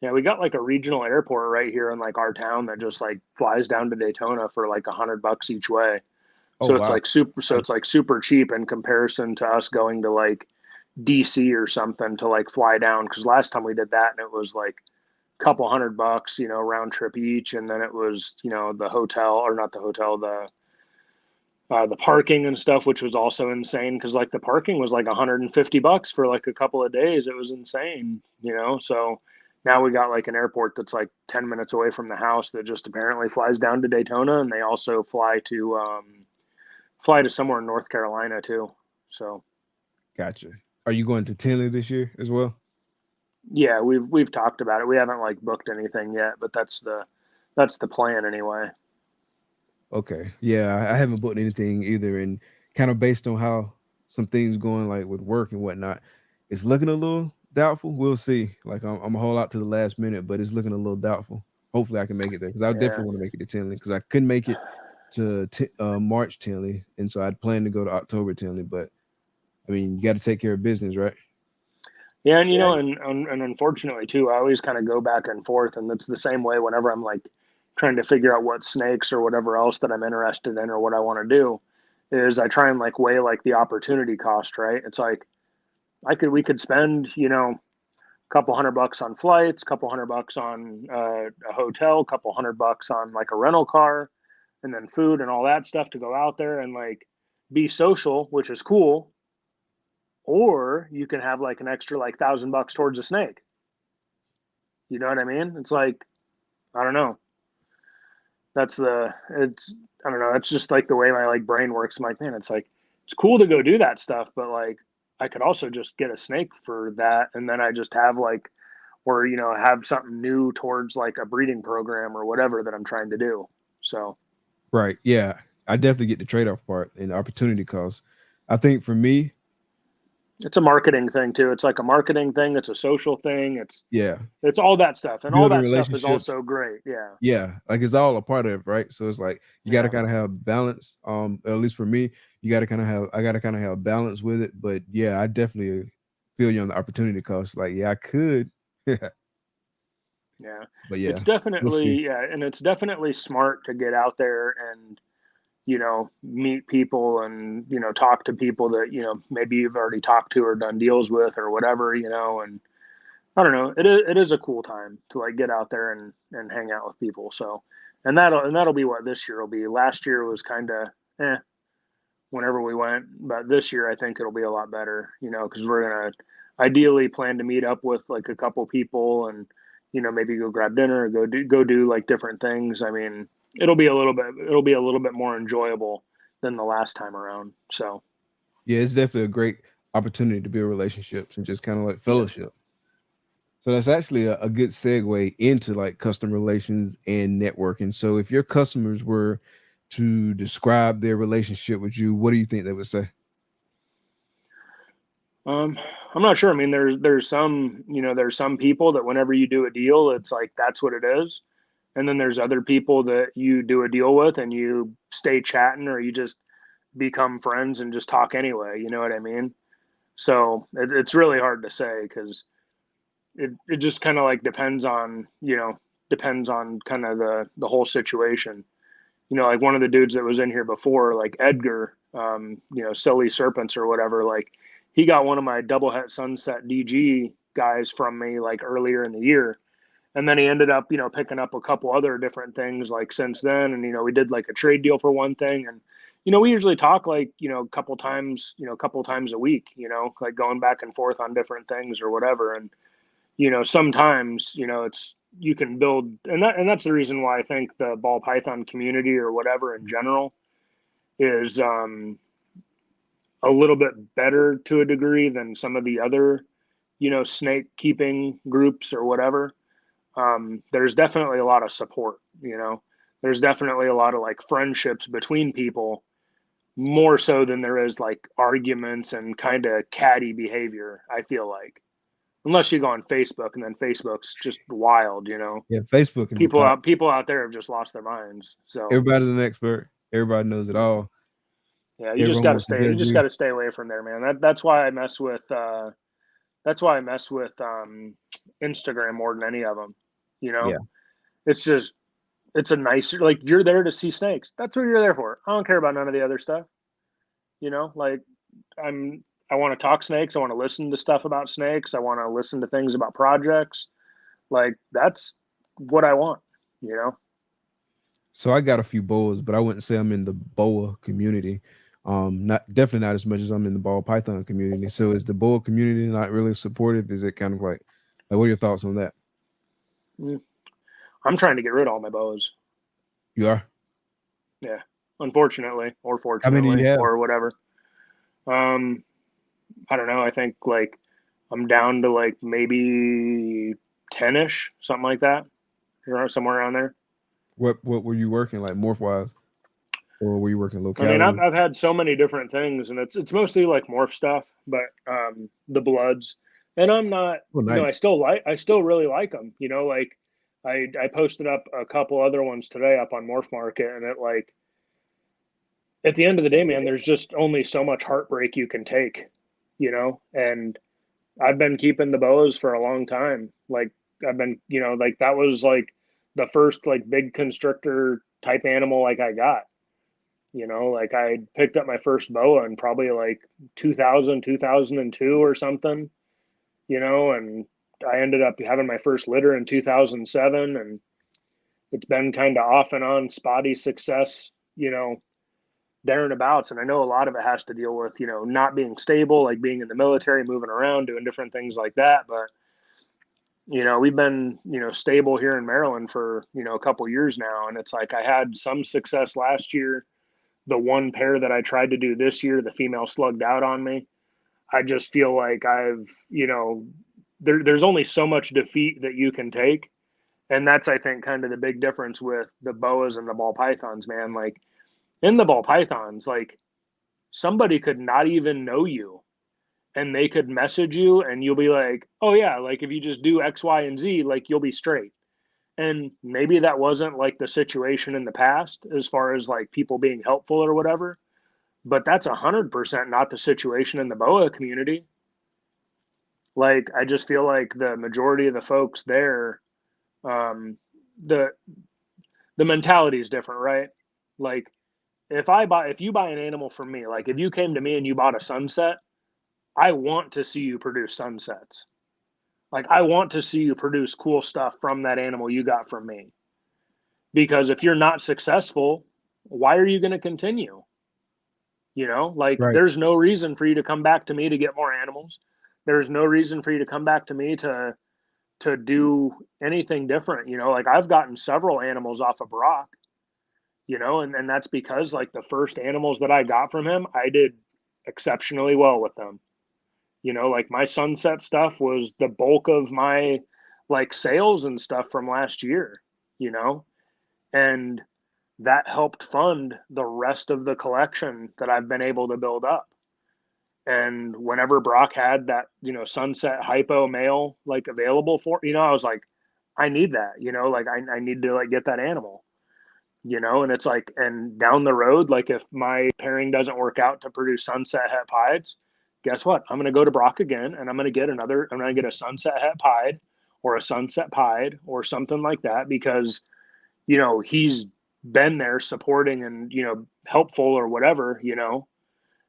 Yeah, we got like a regional airport right here in like our town that just like flies down to Daytona for like $100 each way. Oh So it's wow. like super. So Nice. it's like super cheap in comparison to us going to like DC or something to like fly down. Because last time we did that and it was like a couple $100, round trip each, and then it was the hotel, or not the hotel, the parking and stuff, which was also insane because like the parking was like $150 for like a couple of days. It was insane. So now we got like an airport that's like 10 minutes away from the house that just apparently flies down to Daytona, and they also fly to somewhere in North Carolina too. So Gotcha. Are you going to Tinley this year as well? yeah, we've talked about it. We haven't like booked anything yet, but that's the plan anyway. Okay. Yeah, I haven't booked anything either, and kind of based on how some things going like with work and whatnot, it's looking a little doubtful. We'll see. Like I'm a whole out to the last minute, but it's looking a little doubtful. Hopefully, I can make it there because I Yeah. definitely want to make it to Tinley because I couldn't make it to March Tinley, and so I'd planned to go to October Tinley. But I mean, you got to take care of business, right? Yeah, and and unfortunately too, I always kind of go back and forth, and it's the same way whenever I'm like trying to figure out what snakes or whatever else that I'm interested in or what I want to do, is I try and like weigh like the opportunity cost, right? It's like we could spend a couple $100 on flights, couple $100 on a hotel, couple $100 on like a rental car, and then food and all that stuff to go out there and like be social, which is cool. Or you can have like an extra like $1,000 towards a snake. You know what I mean? It's like, I don't know. It's I don't know. It's just like the way my like brain works. I'm like, man, it's like it's cool to go do that stuff, but like I could also just get a snake for that, and then I just have like, or have something new towards like a breeding program or whatever that I'm trying to do. So Right. Yeah, I definitely get the trade off part and the opportunity cost. I think for me, it's a marketing thing too. It's like a marketing thing. It's a social thing. yeah, It's all that stuff, and all building that stuff is relationships. also great. Yeah. Yeah, like it's all a part of it, right? So it's like you got to Yeah. kind of have balance. At least for me, you got to kind of have. I got to kind of have balance with it. But yeah, I definitely feel you on the opportunity cost. Like, yeah, I could, but Yeah. yeah, It's we'll see. definitely, yeah, and it's definitely smart to get out there and, meet people and, talk to people that, maybe you've already talked to or done deals with or whatever, and I don't know. It is a cool time to like get out there and hang out with people. So, and that'll be what this year will be. Last year was kind of whenever we went, but this year I think it'll be a lot better, because we're gonna ideally plan to meet up with like a couple people and maybe go grab dinner or go do like different things. I mean, it'll be a little bit more enjoyable than the last time around. So Yeah, it's definitely a great opportunity to build relationships and just kind of like yeah. fellowship. So that's actually a good segue into like customer relations and networking. So if your customers were to describe their relationship with you, what do you think they would say? Um, I'm not sure. I mean, there's some people that whenever you do a deal, it's like that's what it is. And then there's other people that you do a deal with and you stay chatting or you just become friends and just talk anyway. You know what I mean? So it's really hard to say because it just kind of like depends on kind of the whole situation. Like one of the dudes that was in here before, like Edgar, Silly Serpents or whatever, like he got one of my double het sunset DG guys from me like earlier in the year. And then he ended up, picking up a couple other different things like since then. And, we did like a trade deal for one thing. And, we usually talk like, a couple times a week, like going back and forth on different things or whatever. And, sometimes, it's, you can build, and that's the reason why I think the ball python community or whatever in general is, a little bit better to a degree than some of the other, snake keeping groups or whatever, there's definitely a lot of support. There's definitely a lot of like friendships between people, more so than there is like arguments and kind of catty behavior, I feel like. Unless you go on Facebook, and then Facebook's just wild. Yeah, Facebook can be toxic. People out there have just lost their minds. So Everybody's an expert. Everybody knows it all. yeah, you just Everyone got to wants to stay. You judge just you. got to stay away from there, man. That's why I mess with. That's why I mess with Instagram more than any of them. Yeah. It's just it's a nicer, like, you're there to see snakes. That's what you're there for. I don't care about none of the other stuff. Like I want to talk snakes. I want to listen to stuff about snakes. I want to listen to things about projects. Like, that's what I want. So I got a few boas, but I wouldn't say I'm in the boa community. Definitely not as much as I'm in the ball python community. So is the boa community not really supportive? Is it kind of like what are your thoughts on that? I'm trying to get rid of all my boas. You are? Yeah. Unfortunately, or How many do fortunately, you have? or whatever. I don't know. I think like I'm down to like maybe 10-ish, something like that, somewhere around there. What were you working like morph wise, or were you working I mean, locality? I've had so many different things, and it's mostly like morph stuff, but the bloods, and I'm not, Oh, nice. I still really like them. Like I posted up a couple other ones today up on Morph Market, and it like at the end of the day, man, there's just only so much heartbreak you can take, and I've been keeping the boas for a long time. Like I've been, like that was like the first like big constrictor type animal like I got. Like I picked up my first boa in probably like 2000, 2002 or something, and I ended up having my first litter in 2007, and it's been kind of off and on spotty success, there and abouts. And I know a lot of it has to deal with, not being stable, like being in the military, moving around, doing different things like that. But, we've been, stable here in Maryland for, a couple years now. And it's like I had some success last year. The one pair that I tried to do this year, the female slugged out on me. I just feel like I've, there's only so much defeat that you can take. And that's, I think, kind of the big difference with the boas and the ball pythons, man. Like in the ball pythons, like somebody could not even know you, and they could message you and you'll be like, oh yeah, like if you just do X, Y, and Z, like you'll be straight. And maybe that wasn't like the situation in the past as far as like people being helpful or whatever, but that's 100% not the situation in the boa community. Like I just feel like the majority of the folks there, the mentality is different, right? Like if you buy an animal from me, like if you came to me and you bought a sunset, I want to see you produce sunsets. Like I want to see you produce cool stuff from that animal you got from me. Because if you're not successful, why are you going to continue? Like Right. there's no reason for you to come back to me to get more animals. There's no reason for you to come back to me to do anything different. Like I've gotten several animals off of Brock, and that's because like the first animals that I got from him, I did exceptionally well with them. Like my sunset stuff was the bulk of my like sales and stuff from last year, and that helped fund the rest of the collection that I've been able to build up. And whenever Brock had that, sunset hypo male like available for, I was like, I need that, like I need to like get that animal, and it's like, and down the road, like if my pairing doesn't work out to produce sunset het pieds, guess what? I'm going to go to Brock again and I'm going to get a sunset het pied or a sunset pied or something like that because, he's been there supporting and, helpful or whatever,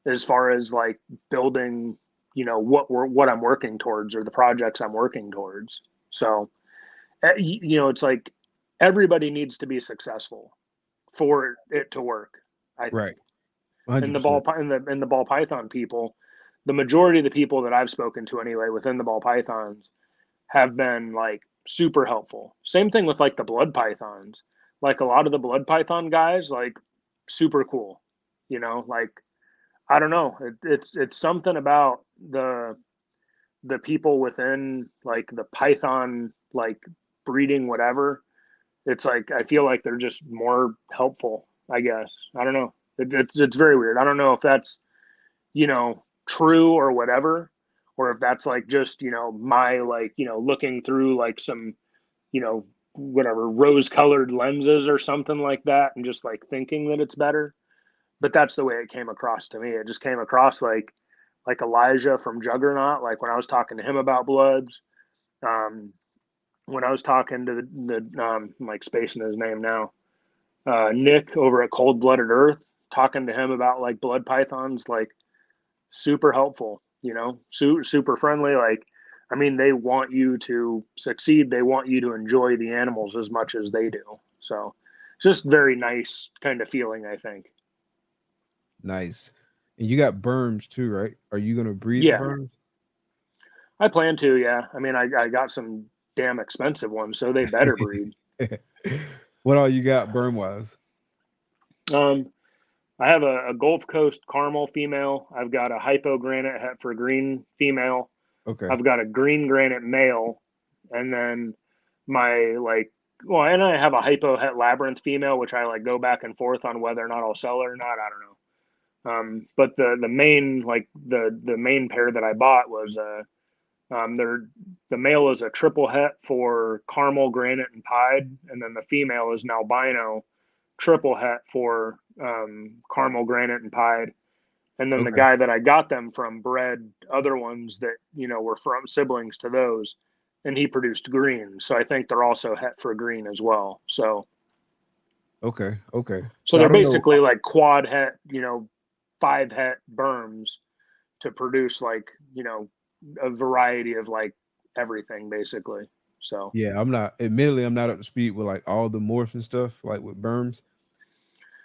as far as like building, what I'm working towards or the projects I'm working towards. So, it's like everybody needs to be successful for it to work. I think. Right. In the 100%. in the ball python people, the majority of the people that I've spoken to anyway within the ball pythons have been like super helpful. Same thing with like the blood pythons. Like a lot of the blood python guys, like super cool. Like I don't know. It's something about the people within like the python like breeding whatever, it's like I feel like they're just more helpful, I guess. I don't know. It's very weird. I don't know if that's, you know, true or whatever, or if that's like just, you know, my like, you know, looking through like some, you know, whatever rose colored lenses or something like that and just like thinking that it's better. But that's the way it came across to me. It just came across like Elijah from Juggernaut, like when I was talking to him about bloods. When I was talking to I'm like spacing his name now, Nick over at Cold Blooded Earth, talking to him about like blood pythons, like super helpful, you know, super friendly. Like, I mean, they want you to succeed. They want you to enjoy the animals as much as they do. So it's just very nice kind of feeling, I think. Nice. And you got berms too, right? Are you gonna breed the Yeah, berms? I plan to. Yeah. I mean, I got some damn expensive ones, so they better breed. What all you got berm wise? Um, I have a Gulf Coast caramel female. I've got a Hypo granite for green female. Okay. I've got a green granite male, and then my like, well, and I have a Hypo het labyrinth female, which I like go back and forth on whether or not I'll sell her or not. I don't know. But the main like the main pair that I bought was they're the male is a triple het for caramel, granite, and pied, and then the female is an albino triple het for caramel, granite, and pied. And then the Okay. guy that I got them from bred other ones that, you know, were from siblings to those, and he produced green. So I think they're also het for green as well. So Okay. Okay. so So I they're don't know. basically like quad het, you know, 5 het berms to produce like, you know, a variety of like everything basically. So Yeah, admittedly, I'm not up to speed with like all the morphs and stuff, like with berms,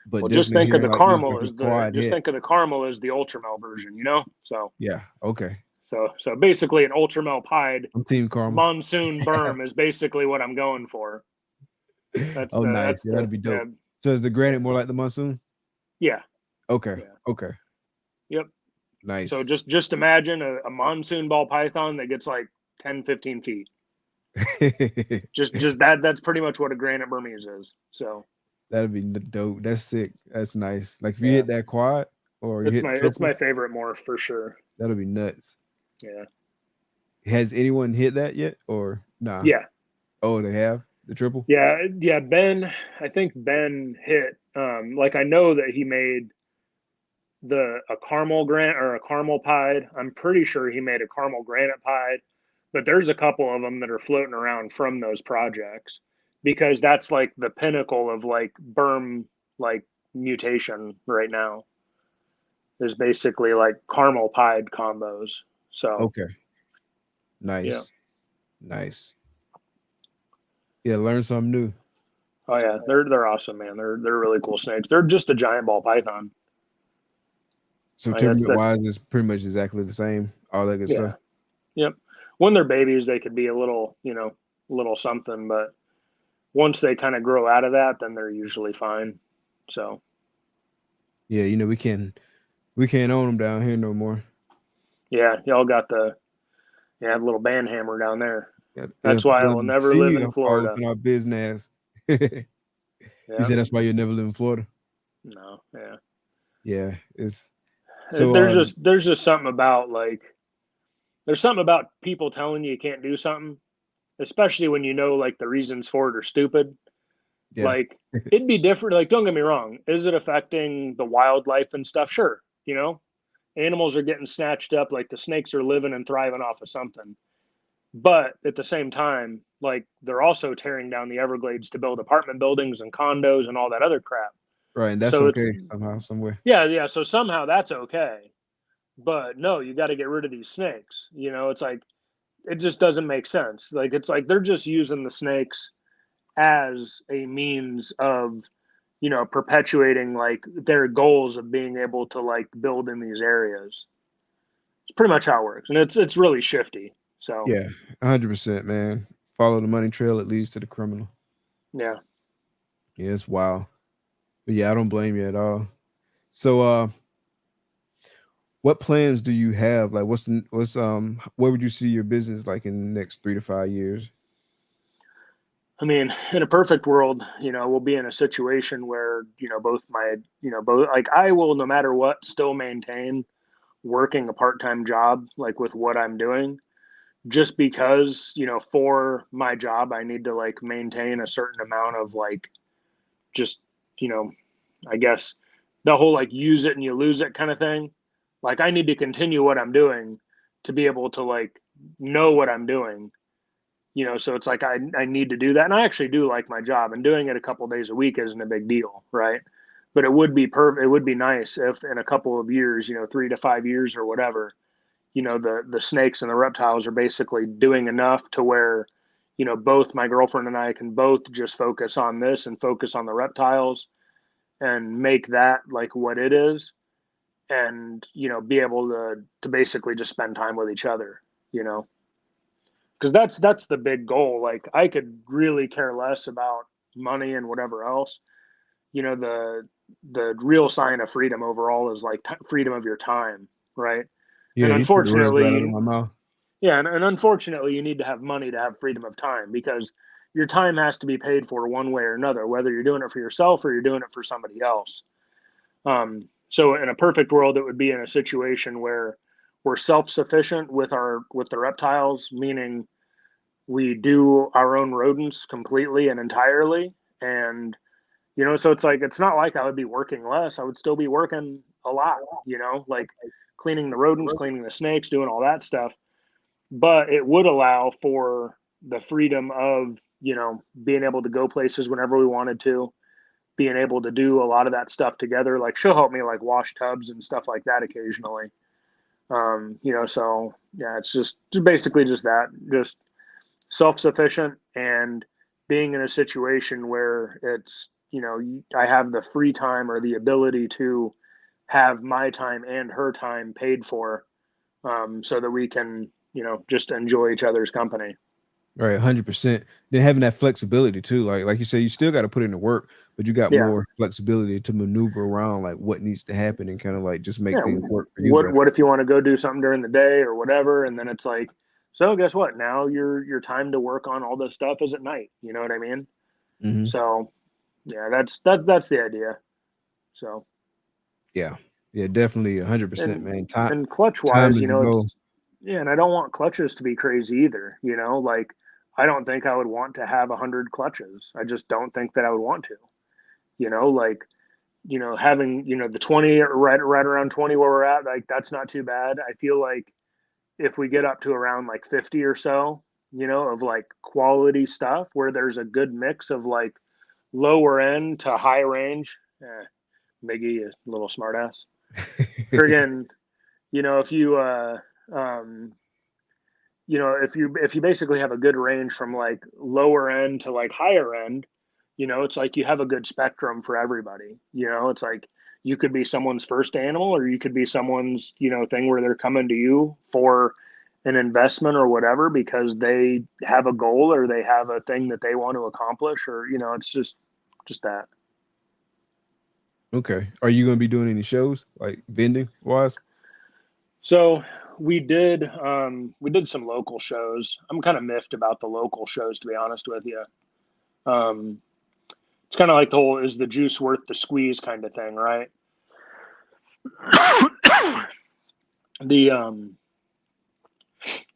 but well, just definitely think of hearing the like this caramel like a as the quad just hit. think of the caramel as the ultramel version, you know? So Yeah. Okay. so basically an ultramel pied I'm team caramel. monsoon berm is basically what I'm going for. That's Oh, the nice. that's Yeah, the that'd be yeah dope. So is the yeah granite more like the monsoon? yeah Okay. yeah Okay. yep. So Nice. just imagine a monsoon ball python that gets like 10-15 feet. Just that's pretty much what a granite Burmese is. So That'd be dope. That's sick. That's nice. Like if you yeah, hit that quad or you hit the it's triple, my favorite morph for sure. that'll be nuts. Yeah, Has anyone hit that yet or nah? yeah, Oh, they have the triple? yeah. Ben, I think Ben hit. Like I know that he made a caramel grant or a caramel pied. I'm pretty sure he made a caramel granite pied, but there's a couple of them that are floating around from those projects because that's like the pinnacle of like berm like mutation right now is basically like caramel pied combos. So Okay. yeah, Nice. Nice. Yeah, learn something new. oh yeah, they're awesome, man. They're really cool snakes. They're just a giant ball python. So Like temperament that's wise, it's pretty much exactly the same. All that good yeah, stuff. yep. When they're babies, they could be a little, you know, a little something, but once they kind of grow out of that, then they're usually fine. So Yeah, you know, we can't own them down here no more. yeah, y'all got the little band hammer down there. Yeah, That's if why I will the never live city in all up Florida. in our business. You Yeah, said that's why you never live in Florida. no, yeah. Yeah, it's so There's just something about like there's something about people telling you can't do something, especially when you know like the reasons for it are stupid. yeah, Like it'd be different. Like don't get me wrong, is it affecting the wildlife and stuff? Sure, you know, animals are getting snatched up. Like the snakes are living and thriving off of something. But at the same time, like they're also tearing down the Everglades to build apartment buildings and condos and all that other crap. right, and that's So it's okay somehow, somewhere. yeah. So somehow that's okay. But no, you got to get rid of these snakes. You know, it's like it just doesn't make sense. Like it's like they're just using the snakes as a means of, you know, perpetuating like their goals of being able to like build in these areas. It's pretty much how it works, and it's really shifty. So Yeah, 100%, man. Follow the money trail; it leads to the criminal. yeah, Yeah, it's wild. But yeah, I don't blame you at all. So, what plans do you have? Like, where would you see your business like in the next 3 to 5 years? I mean, in a perfect world, we'll be in a situation where, both like I will, no matter what, still maintain working a part-time job, like with what I'm doing, just because, for my job, I need to like maintain a certain amount of like, just, you know, I guess the whole like use it and you lose it kind of thing. Like I need to continue what I'm doing to be able to like know what I'm doing, so it's like I need to do that. And I actually do like my job, and doing it a couple days a week isn't a big deal, right? But it would be it would be nice if in a couple of years, 3 to 5 years or whatever, the snakes and the reptiles are basically doing enough to where, both my girlfriend and I can both just focus on this and focus on the reptiles and make that like what it is, and be able to basically just spend time with each other, because that's the big goal. Like I could really care less about money and whatever else. The real sign of freedom overall is like freedom of your time, right? And Yeah, you took the words right out of unfortunately, my mouth. yeah, and unfortunately, you need to have money to have freedom of time, because your time has to be paid for one way or another, whether you're doing it for yourself or you're doing it for somebody else. So in a perfect world, it would be in a situation where we're self-sufficient with the reptiles, meaning we do our own rodents completely and entirely. And, so it's like, it's not like I would be working less. I would still be working a lot, like cleaning the rodents, cleaning the snakes, doing all that stuff. But it would allow for the freedom of, being able to go places whenever we wanted to, being able to do a lot of that stuff together. Like she'll help me like wash tubs and stuff like that occasionally. So yeah, it's just basically just that, just self-sufficient and being in a situation where it's, I have the free time or the ability to have my time and her time paid for, so that we can, just enjoy each other's company. Right, 100%. Then having that flexibility too, like you said, you still got to put in the work, but you got Yeah. more flexibility to maneuver around like what needs to happen and kind of like just make Yeah. things work for you What better. what if you want to go do something during the day or whatever, and then it's like, so guess what? Now your time to work on all this stuff is at night. You know what I mean? Hmm. So yeah, that's the idea. So Yeah, yeah, definitely 100%, and man. Time, and clutch time wise, is the goal. it's, yeah, and I don't want clutches to be crazy either. Like I don't think I would want to have 100 clutches. I just don't think that I would want to. Like having the 20 right around 20 where we're at, like that's not too bad. I feel like if we get up to around like 50 or so, of like quality stuff where there's a good mix of like lower end to high range. Miggy is a little smartass. Friggin', if you um if you basically have a good range from like lower end to like higher end, it's like you have a good spectrum for everybody. It's like you could be someone's first animal, or you could be someone's, thing where they're coming to you for an investment or whatever because they have a goal or they have a thing that they want to accomplish, or it's just that. Okay, are you gonna be doing any shows like vending wise? So we did some local shows. I'm kind of miffed about the local shows, to be honest with you. Um, it's kind of like the whole "is the juice worth the squeeze" kind of thing, right? the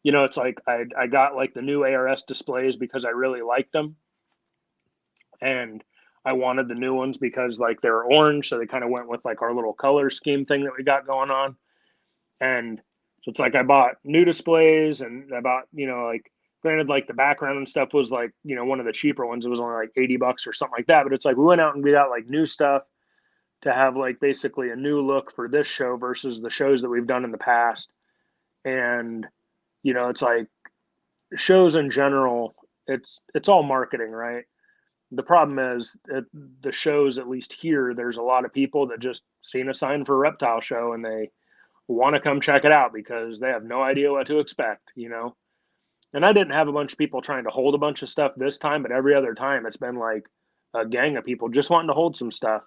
It's like I got like the new ARS displays because I really liked them, and I wanted the new ones because like they're orange, so they kind of went with like our little color scheme thing that we got going on. And so it's like I bought new displays, and I bought, like, granted, like the background and stuff was like, one of the cheaper ones. It was only like $80 or something like that. But it's like we went out and we got like new stuff to have like basically a new look for this show versus the shows that we've done in the past. And, it's like shows in general, it's all marketing, right? The problem is at the shows, at least here, there's a lot of people that just seen a sign for a reptile show and they want to come check it out because they have no idea what to expect. And I didn't have a bunch of people trying to hold a bunch of stuff this time, but every other time it's been like a gang of people just wanting to hold some stuff.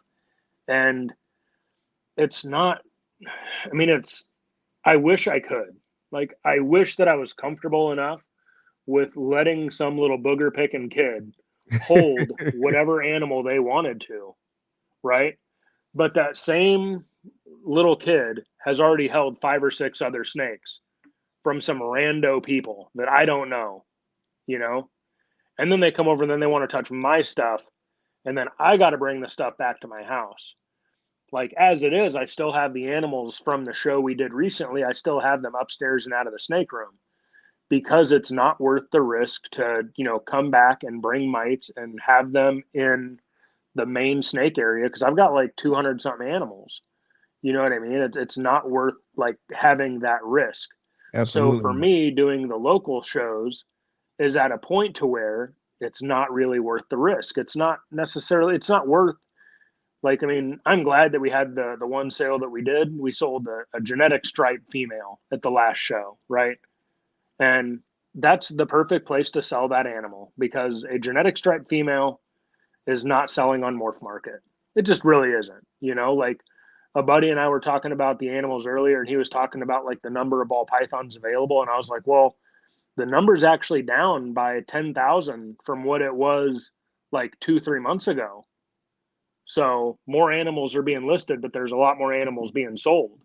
And it's not, I mean, I wish I could. Like, I wish that I was comfortable enough with letting some little booger picking kid hold whatever animal they wanted to, right? But that same little kid has already held 5 or 6 other snakes from some rando people that I don't know, you know? And then they come over and then they want to touch my stuff. And then I got to bring the stuff back to my house. Like, as it is, I still have the animals from the show we did recently. I still have them upstairs and out of the snake room because it's not worth the risk to, come back and bring mites and have them in the main snake area. Cause I've got like 200 something animals. You know what I mean? It's not worth like having that risk. So for Absolutely. me, doing the local shows is at a point to where it's not really worth the risk. It's not worth, like, I mean, I'm glad that we had the one sale that we did. We sold a genetic stripe female at the last show, right? And that's the perfect place to sell that animal because a genetic stripe female is not selling on Morph Market. It just really isn't. Like a buddy and I were talking about the animals earlier, and he was talking about like the number of ball pythons available, and I was like, well, the number's actually down by 10,000 from what it was like 2-3 months ago. So more animals are being listed, but there's a lot more animals being sold.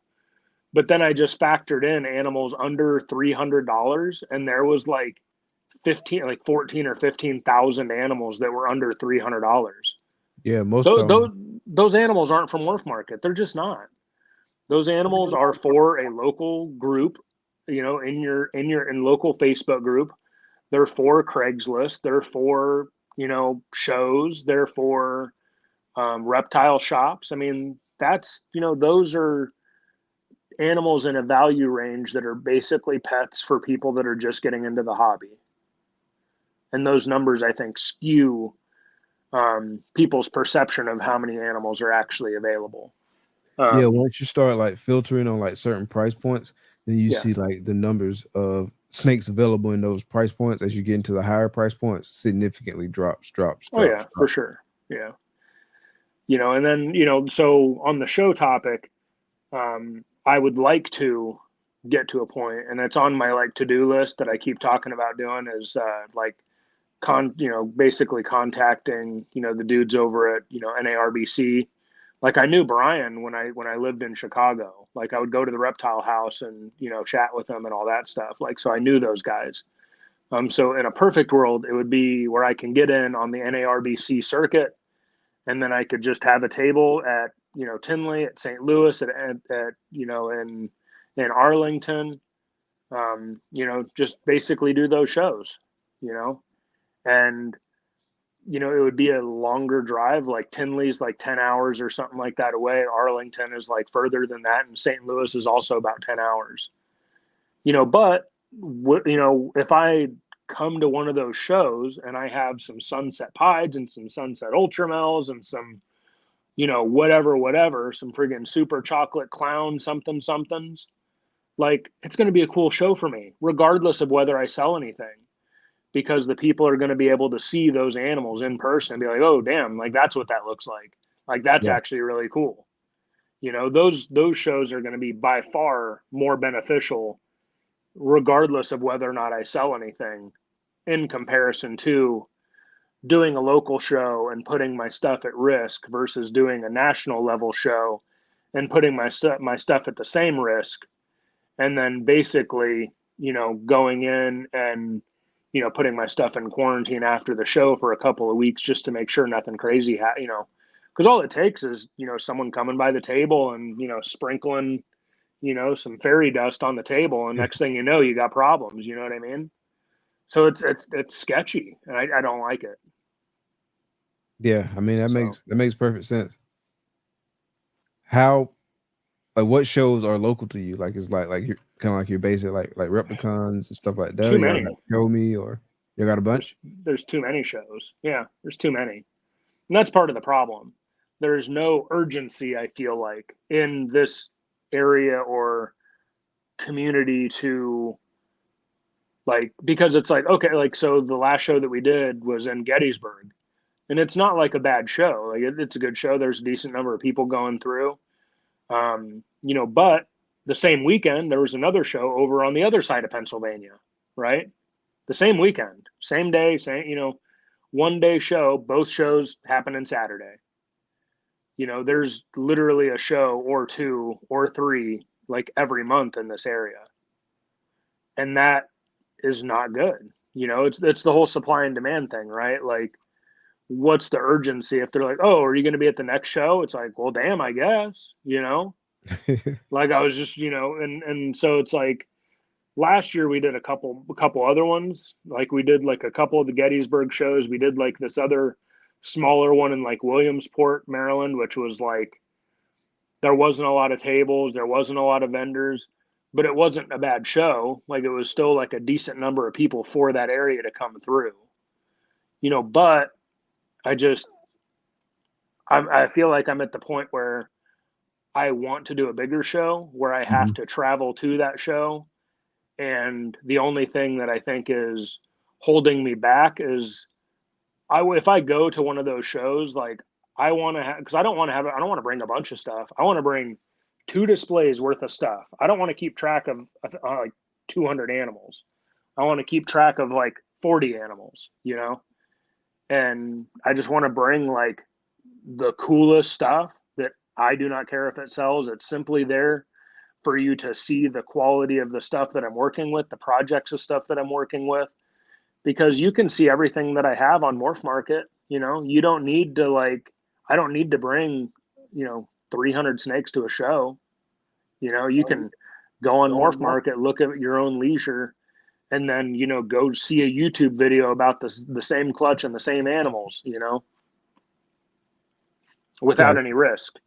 But then I just factored in animals under $300, and there was like 14 or 15,000 animals that were under $300. Yeah, most Those, of them. those animals aren't from Wharf Market. They're just not. Those animals are for a local group, in local Facebook group. They're for Craigslist. They're for, shows. They're for reptile shops. I mean, those are animals in a value range that are basically pets for people that are just getting into the hobby. And those numbers, I think, skew people's perception of how many animals are actually available. Yeah, once you start like filtering on like certain price points, then you Yeah. see like the numbers of snakes available in those price points as you get into the higher price points significantly drops. Oh yeah, for sure. Yeah. And then, so on the show topic, I would like to get to a point, and it's on my like to-do list that I keep talking about doing is like basically contacting, the dudes over at, NARBC. Like I knew Brian when I lived in Chicago. Like I would go to the reptile house and, chat with them and all that stuff. Like, so I knew those guys. So in a perfect world, it would be where I can get in on the NARBC circuit, and then I could just have a table at, Tinley, at St. Louis, at in Arlington, just basically do those shows, and it would be a longer drive. Like Tinley's like 10 hours or something like that away. Arlington is like further than that, and St. Louis is also about 10 hours. But if I come to one of those shows and I have some Sunset Pieds and some Sunset Ultramels and some, whatever, some friggin' super chocolate clown somethings, like it's going to be a cool show for me, regardless of whether I sell anything, because the people are going to be able to see those animals in person and be like, oh, damn, like that's what that looks like. Like that's Yeah. actually really cool. Those shows are going to be by far more beneficial, regardless of whether or not I sell anything, in comparison to doing a local show and putting my stuff at risk versus doing a national level show and putting my stuff at the same risk, and then basically, going in and, putting my stuff in quarantine after the show for a couple of weeks just to make sure nothing crazy, because all it takes is, someone coming by the table and, sprinkling, some fairy dust on the table, and next thing you know, you got problems. You know what I mean? So it's sketchy, and I don't like it. Yeah, I mean So that makes perfect sense. How like what shows are local to you? Like it's like you're kind of like your basic like replicons and stuff like that. too Or y'all many. got show me or you got a bunch? There's too many shows. Yeah, there's too many, and that's part of the problem. There is no urgency, I feel like, in this area or community to, like, because it's like, okay, like, so the last show that we did was in Gettysburg, and it's not like a bad show. Like it's a good show. There's a decent number of people going through. But the same weekend, there was another show over on the other side of Pennsylvania, right? The same weekend, same day, same, you know, 1 day show, both shows happening Saturday. You know, there's literally a show or two or three like every month in this area. And that is not good. You know, it's the whole supply and demand thing, right? Like, what's the urgency if they're like, oh, are you going to be at the next show? It's like, well, damn, I guess, you know, like I was just, you know, and so it's like last year we did a couple other ones. Like we did like a couple of the Gettysburg shows. We did like this other smaller one in like Williamsport, Maryland, which was like, there wasn't a lot of tables, there wasn't a lot of vendors, but it wasn't a bad show. Like it was still like a decent number of people for that area to come through, you know, but I just, I feel like I'm at the point where I want to do a bigger show where I have to travel to that show. And the only thing that I think is holding me back is if I go to one of those shows, like I want to have, because I don't want to bring a bunch of stuff. I want to bring 2 displays worth of stuff. I don't want to keep track of like 200 animals. I want to keep track of like 40 animals, you know? And I just want to bring like the coolest stuff that I do not care if it sells. It's simply there for you to see the quality of the stuff that I'm working with, the projects of stuff that I'm working with, because you can see everything that I have on Morph Market. You know, you don't need to I don't need to bring, you know, 300 snakes to a show. You know, you can go on Morph Market, look at your own leisure, and then, you know, go see a YouTube video about the same clutch and the same animals, you know, without any risk,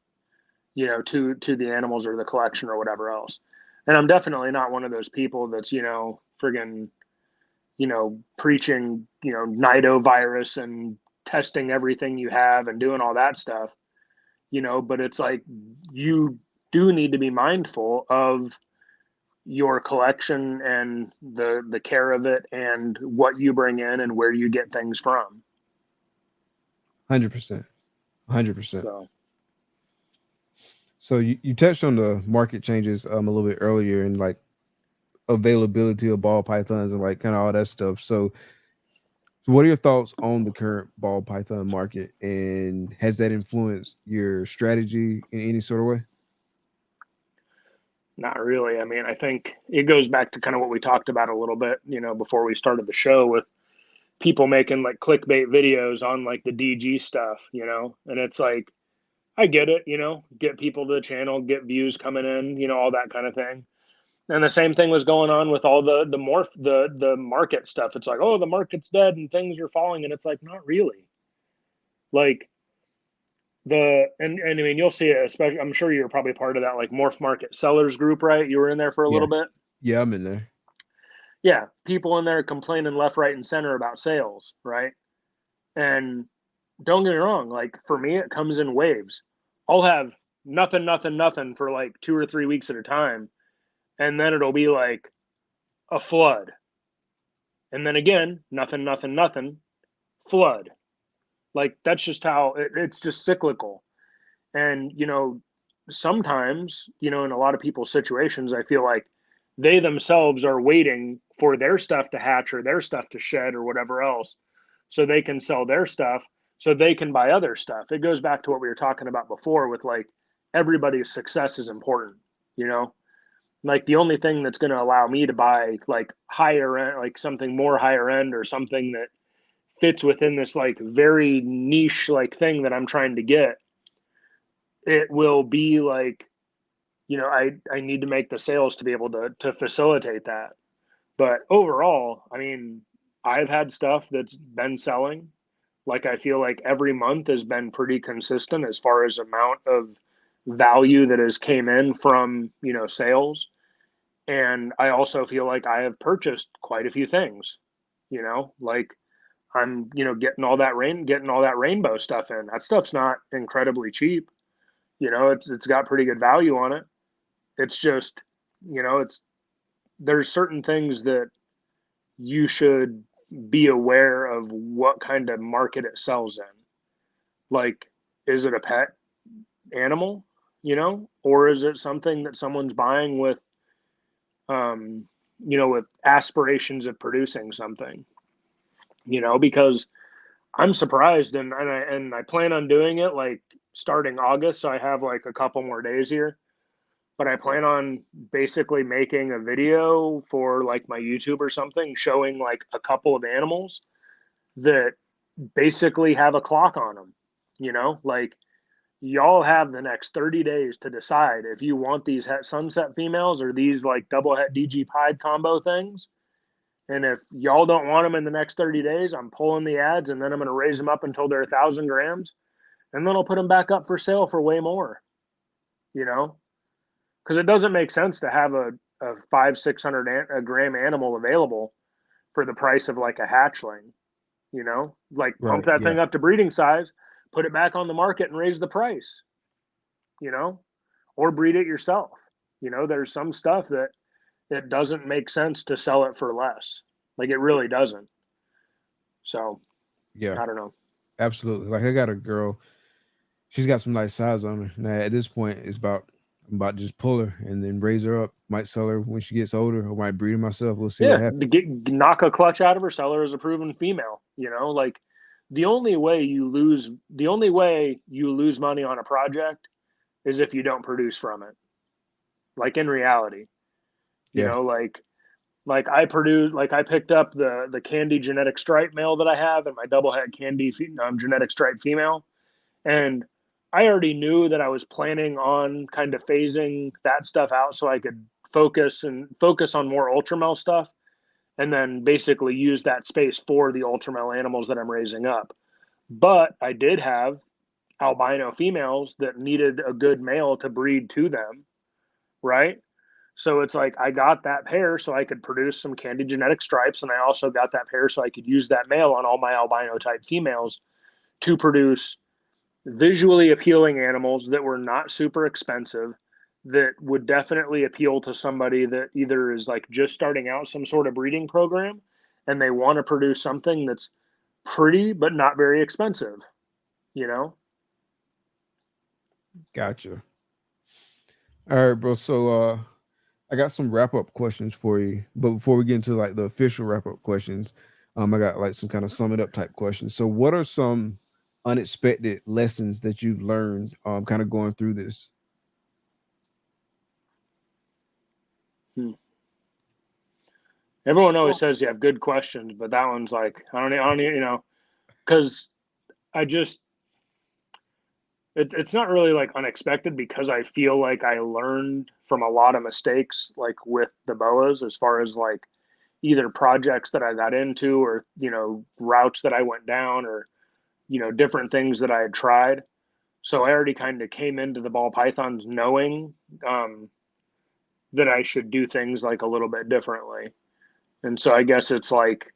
you know, to the animals or the collection or whatever else. And I'm definitely not one of those people that's, you know, friggin', you know, preaching, you know, nidovirus and testing everything you have and doing all that stuff, you know, but it's like you do need to be mindful of your collection and the care of it and what you bring in and where you get things from. 100%. 100%. So you touched on the market changes a little bit earlier and like availability of ball pythons and like kind of all that stuff. So what are your thoughts on the current ball python market, and has that influenced your strategy in any sort of way? Not really. I mean, I think it goes back to kind of what we talked about a little bit, you know, before we started the show, with people making like clickbait videos on like the DG stuff, you know, and it's like, I get it, you know, get people to the channel, get views coming in, you know, all that kind of thing. And the same thing was going on with all the market stuff. It's like, oh, the market's dead and things are falling, and it's like, not really. Like and I mean, you'll see it, especially, I'm sure you're probably part of that like Morph Market sellers group, right? You were in there for a little bit. Yeah, I'm in there. Yeah, people in there complaining left, right, and center about sales, right? And don't get me wrong, like for me, it comes in waves. I'll have nothing for like 2 or 3 weeks at a time, and then it'll be like a flood, and then again, nothing, flood. Like that's just how it's just cyclical. And you know, sometimes, you know, in a lot of people's situations, I feel like they themselves are waiting for their stuff to hatch or their stuff to shed or whatever else, so they can sell their stuff, so they can buy other stuff. It goes back to what we were talking about before with like everybody's success is important, you know? Like the only thing that's going to allow me to buy like higher end, like something more higher end or something that fits within this like very niche like thing that I'm trying to get, it will be like, you know, I need to make the sales to be able to facilitate that. But overall, I mean, I've had stuff that's been selling. Like I feel like every month has been pretty consistent as far as amount of value that has came in from, you know, sales. And I also feel like I have purchased quite a few things, you know, like I'm, you know, getting all that rainbow stuff in. That stuff's not incredibly cheap. You know, it's got pretty good value on it. It's just, you know, there's certain things that you should be aware of what kind of market it sells in. Like, is it a pet animal? or is it something that someone's buying with, with aspirations of producing something, because I'm surprised, and I plan on doing it like starting August. So I have like a couple more days here, but I plan on basically making a video for like my YouTube or something, showing like a couple of animals that basically have a clock on them. Like y'all have the next 30 days to decide if you want these sunset females or these like double het DG pied combo things. And if y'all don't want them in the next 30 days, I'm pulling the ads, and then I'm going to raise them up until they're 1,000 grams. And then I'll put them back up for sale for way more, because it doesn't make sense to have a 500-600 gram animal available for the price of like a hatchling, like pump that thing up to breeding size, put it back on the market and raise the price, or breed it yourself. There's some stuff that it doesn't make sense to sell it for less. Like it really doesn't. So Yeah, I don't know. absolutely. Like I got a girl, she's got some nice size on her. Now at this point, I'm about to just pull her and then raise her up. Might sell her when she gets older, or might breed her myself. We'll see what happens. Knock a clutch out of her, sell her as a proven female. Like the only way you lose money on a project is if you don't produce from it. Like in reality, like I picked up the candy genetic stripe male that I have and my double het candy genetic stripe female. And I already knew that I was planning on kind of phasing that stuff out so I could focus on more ultramel stuff, and then basically use that space for the ultramel animals that I'm raising up. But I did have albino females that needed a good male to breed to them, right? So it's like I got that pair so I could produce some candy genetic stripes, and I also got that pair so I could use that male on all my albino type females to produce visually appealing animals that were not super expensive, that would definitely appeal to somebody that either is like just starting out some sort of breeding program and they want to produce something that's pretty but not very expensive, Gotcha. All right, bro. So I got some wrap up questions for you, but before we get into like the official wrap up questions, I got like some kind of sum it up type questions. So, what are some unexpected lessons that you've learned, kind of going through this? Everyone always says you have good questions, but that one's like I don't because it's not really like unexpected, because I feel like I learned from a lot of mistakes, like with the Boas, as far as like either projects that I got into or, routes that I went down or, different things that I had tried. So I already kind of came into the ball pythons knowing that I should do things like a little bit differently. And so I guess it's like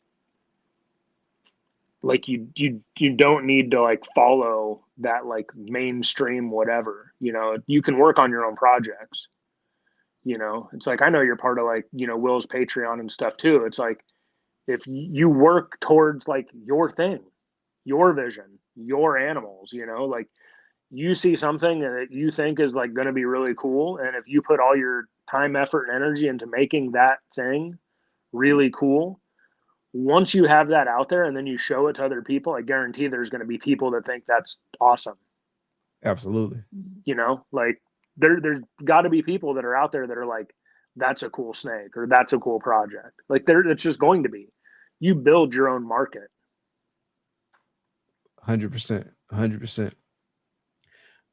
you don't need to like follow that like mainstream whatever, you can work on your own projects. It's like I know you're part of like, Will's Patreon and stuff too. It's like if you work towards like your thing, your vision, your animals, like you see something that you think is like going to be really cool, and if you put all your time, effort, and energy into making that thing really cool, once you have that out there and then you show it to other people, I guarantee there's going to be people that think that's awesome. Absolutely. Like there's got to be people that are out there that are like, that's a cool snake or that's a cool project. Like it's just going to be. You build your own market. 100%. 100%.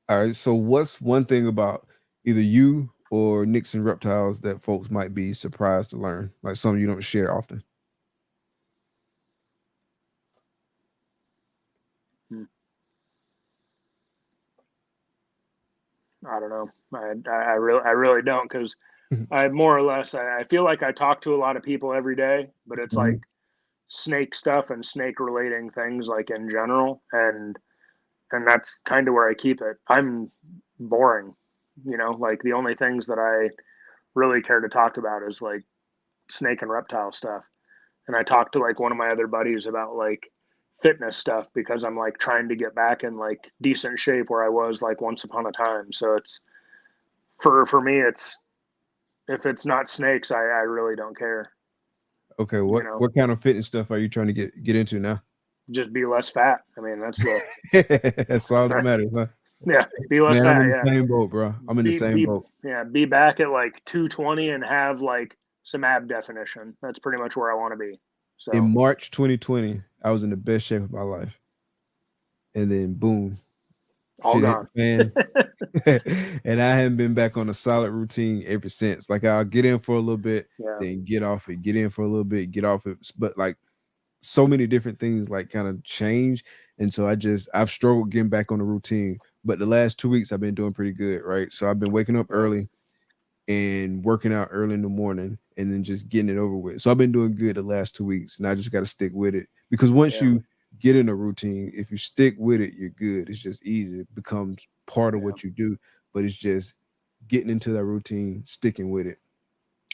All right. So, what's one thing about either you or Nixon Reptiles that folks might be surprised to learn, like something you don't share often? I don't know. I really don't, because I more or less I feel like I talk to a lot of people every day, but it's like snake stuff and snake relating things like in general, and that's kind of where I keep it. I'm boring, like the only things that I really care to talk about is like snake and reptile stuff. And I talked to like one of my other buddies about like fitness stuff, because I'm like trying to get back in like decent shape where I was like once upon a time. So For me, it's if it's not snakes, I really don't care. Okay, You know, what kind of fitness stuff are you trying to get into now? just be less fat. I mean, that's the That's all that matters, huh? yeah, be less Man, I'm fat. in the Yeah, same boat, bro. I'm in the same boat. be back at like 220 and have like some ab definition. That's pretty much where I want to be. So In March 2020, I was in the best shape of my life. And then boom, all shit hit gone. the fan. And I haven't been back on a solid routine ever since. Like I'll get in for a little bit, Yeah. then get off it, get in for a little bit, get off it. But like so many different things like kind of change. And so I've struggled getting back on the routine. But the last 2 weeks I've been doing pretty good, right? So I've been waking up early and working out early in the morning and then just getting it over with. So I've been doing good the last 2 weeks, and I just got to stick with it because once you get in a routine, if you stick with it, you're good. It's just easy. It becomes part of what you do, but it's just getting into that routine, sticking with it.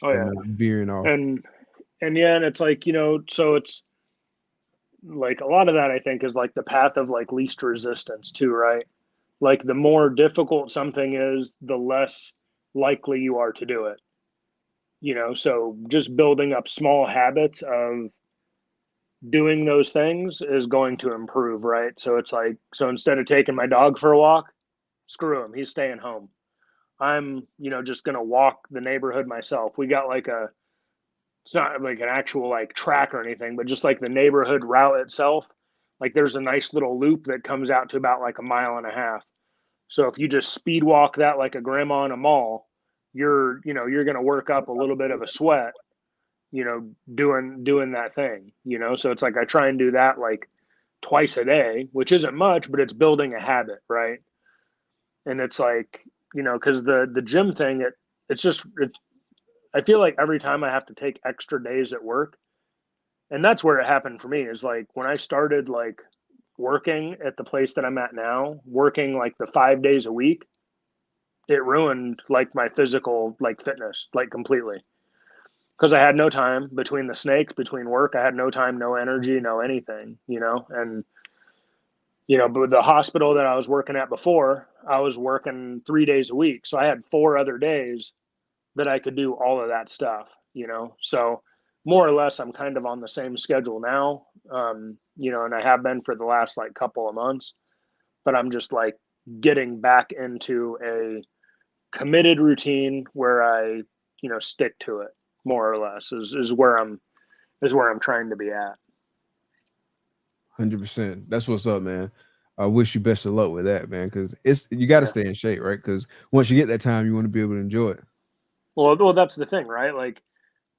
Oh yeah, not veering off. And it's like, you know, so it's like a lot of that I think is like the path of like least resistance too, right? Like the more difficult something is, the less likely you are to do it. You know, so just building up small habits of doing those things is going to improve, right? So it's like, so instead of taking my dog for a walk, screw him, he's staying home. I'm, you know, just going to walk the neighborhood myself. We got like it's not like an actual like track or anything, but just like the neighborhood route itself. Like there's a nice little loop that comes out to about like a mile and a half. So if you just speed walk that like a grandma in a mall, you're going to work up a little bit of a sweat, you know, doing that thing, you know? So it's like, I try and do that like twice a day, which isn't much, but it's building a habit. Right. And it's like, you know, cause the gym thing, I feel like every time I have to take extra days at work, and that's where it happened for me is like when I started like working at the place that I'm at now, working like the 5 days a week, it ruined like my physical like fitness like completely because I had no time between the snakes, between work. I had no time, no energy, no anything, you know. And you know, but the hospital that I was working at before, I was working 3 days a week, so I had 4 other days that I could do all of that stuff, you know. So more or less I'm kind of on the same schedule now, you know, and I have been for the last like couple of months, but I'm just like getting back into a committed routine where I, you know, stick to it more or less is where I'm trying to be at. 100%. That's what's up, man. I wish you best of luck with that, man, because you got to stay in shape, right? Because once you get that time, you want to be able to enjoy it. Well, that's the thing, right? Like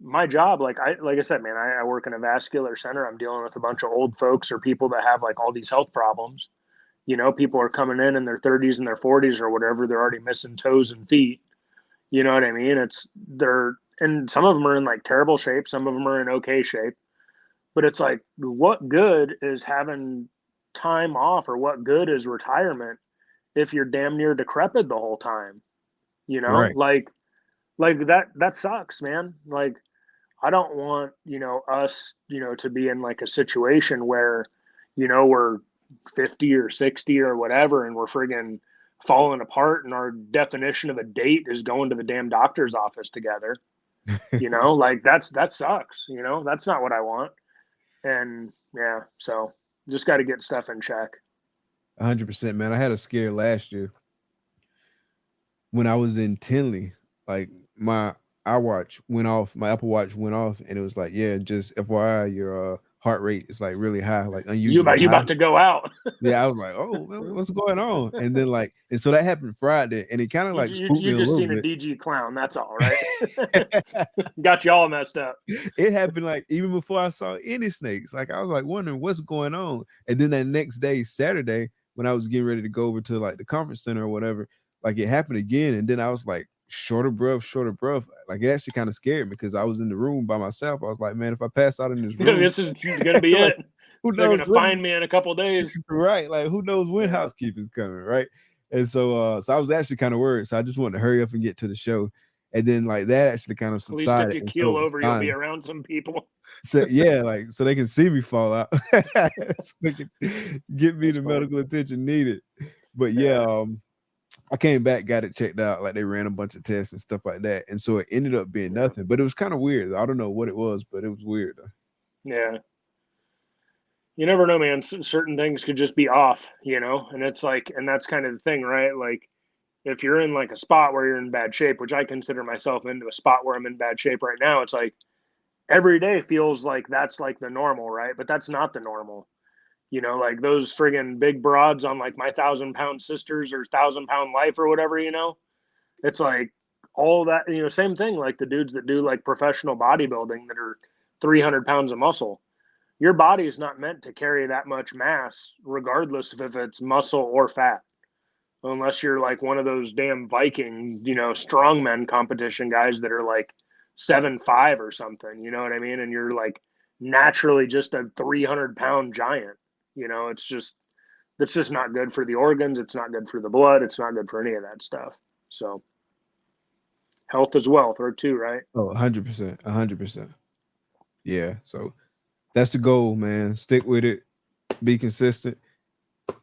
my job, like I said, man, I work in a vascular center. I'm dealing with a bunch of old folks or people that have like all these health problems. You know, people are coming in their 30s and their 40s or whatever. They're already missing toes and feet. You know what I mean? And some of them are in like terrible shape. Some of them are in okay shape. But it's like, what good is having time off or what good is retirement if you're damn near decrepit the whole time? You know, Right. like that sucks, man. Like, I don't want, you know, us, you know, to be in like a situation where, you know, we're 50 or 60 or whatever, and we're friggin' falling apart and our definition of a date is going to the damn doctor's office together. You know, like that sucks, you know, that's not what I want. And yeah, so just got to get stuff in check. 100%, man. I had a scare last year when I was in Tinley. Like my iWatch went off, my Apple Watch went off, and it was like, yeah, just FYI, your heart rate is like really high, like unusually You high. about to go out? Yeah, I was like, oh, what's going on? And then like, and so that happened Friday, and it kind of like spooked me you a just little seen bit. a DG clown, that's all, right? Got you all messed up. It happened like even before I saw any snakes. Like I was like wondering what's going on. And then that next day, Saturday, when I was getting ready to go over to like the conference center or whatever, like it happened again. And then I was like, short of breath. Like it actually kind of scared me because I was in the room by myself. I was like, man, if I pass out in this room, This is gonna be like, it. Who They're knows gonna find me in a couple days. Right. Like who knows when housekeeping's coming, right? And so I was actually kind of worried. So I just wanted to hurry up and get to the show. And then like that actually kind of At least if subsided. you And keel so over, you'll be around some people. So yeah, like so they can see me fall out. So they can get me the medical attention needed. But yeah, I came back, got it checked out, like they ran a bunch of tests and stuff like that, and so it ended up being nothing. But it was kind of weird. I don't know what it was, but it was weird. Yeah. You never know, man. Certain things could just be off, and it's like, and that's kind of the thing, right? Like, if you're in like a spot where you're in bad shape, which I consider myself into a spot where I'm in bad shape right now, it's like every day feels like that's like the normal, right? But that's not the normal. Like those friggin' big broads on like my 1,000-pound sisters or 1,000-pound life or whatever, it's like all that, same thing, like the dudes that do like professional bodybuilding that are 300 pounds of muscle. Your body is not meant to carry that much mass, regardless of if it's muscle or fat, unless you're like one of those damn Viking, strongmen competition guys that are like 7'5" or something. You know what I mean? And you're like naturally just a 300-pound giant. That's just not good for the organs. It's not good for the blood. It's not good for any of that stuff. So health is wealth, or two, right? Oh, 100%, 100%. Yeah. So that's the goal, man. Stick with it. Be consistent.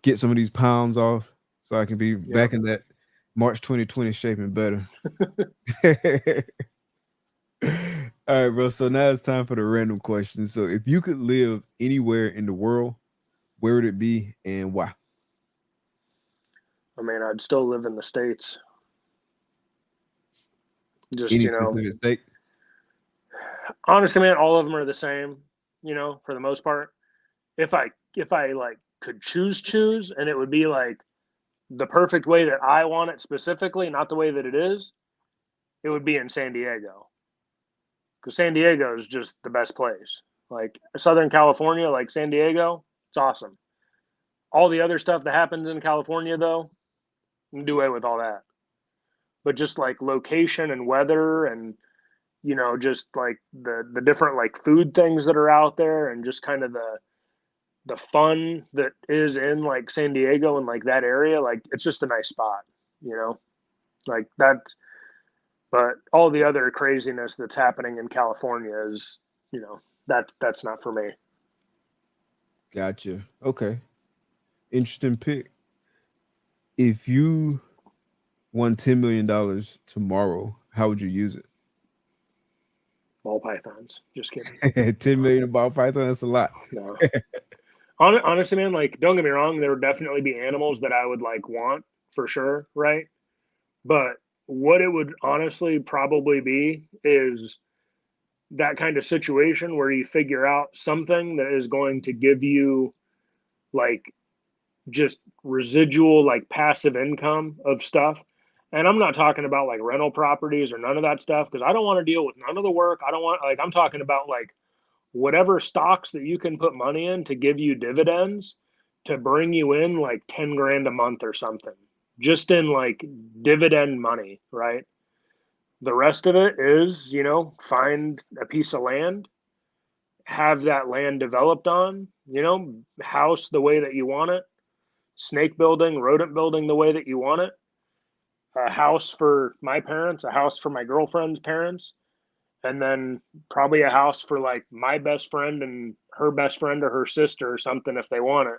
Get some of these pounds off so I can be back in that March 2020 shape and better. All right, bro. So now it's time for the random question. So if you could live anywhere in the world, where would it be and why? I mean, I'd still live in the States. Just, Any specific state? Honestly, man, all of them are the same, for the most part. If I like could choose, and it would be like the perfect way that I want it specifically, not the way that it is, it would be in San Diego. Because San Diego is just the best place. Like Southern California, like San Diego, it's awesome. All the other stuff that happens in California, though, you can do away with all that. But just like location and weather and just like the different like food things that are out there and just kind of the fun that is in like San Diego and like that area, like it's just a nice spot, like that. But all the other craziness that's happening in California is, that's not for me. Gotcha. Okay. Interesting pick. If you won $10 million tomorrow, how would you use it? Ball pythons. Just kidding. 10 million ball python, that's a lot. No. Honestly, man, like, don't get me wrong, there would definitely be animals that I would like want for sure, right? But what it would honestly probably be is that kind of situation where you figure out something that is going to give you like just residual, like passive income of stuff. And I'm not talking about like rental properties or none of that stuff because I don't want to deal with none of the work. I don't want, like, I'm talking about like whatever stocks that you can put money in to give you dividends to bring you in like 10 grand a month or something, just in like dividend money, right? The rest of it is, find a piece of land, have that land developed on, house the way that you want it, snake building, rodent building the way that you want it, a house for my parents, a house for my girlfriend's parents, and then probably a house for like my best friend and her best friend or her sister or something if they want it.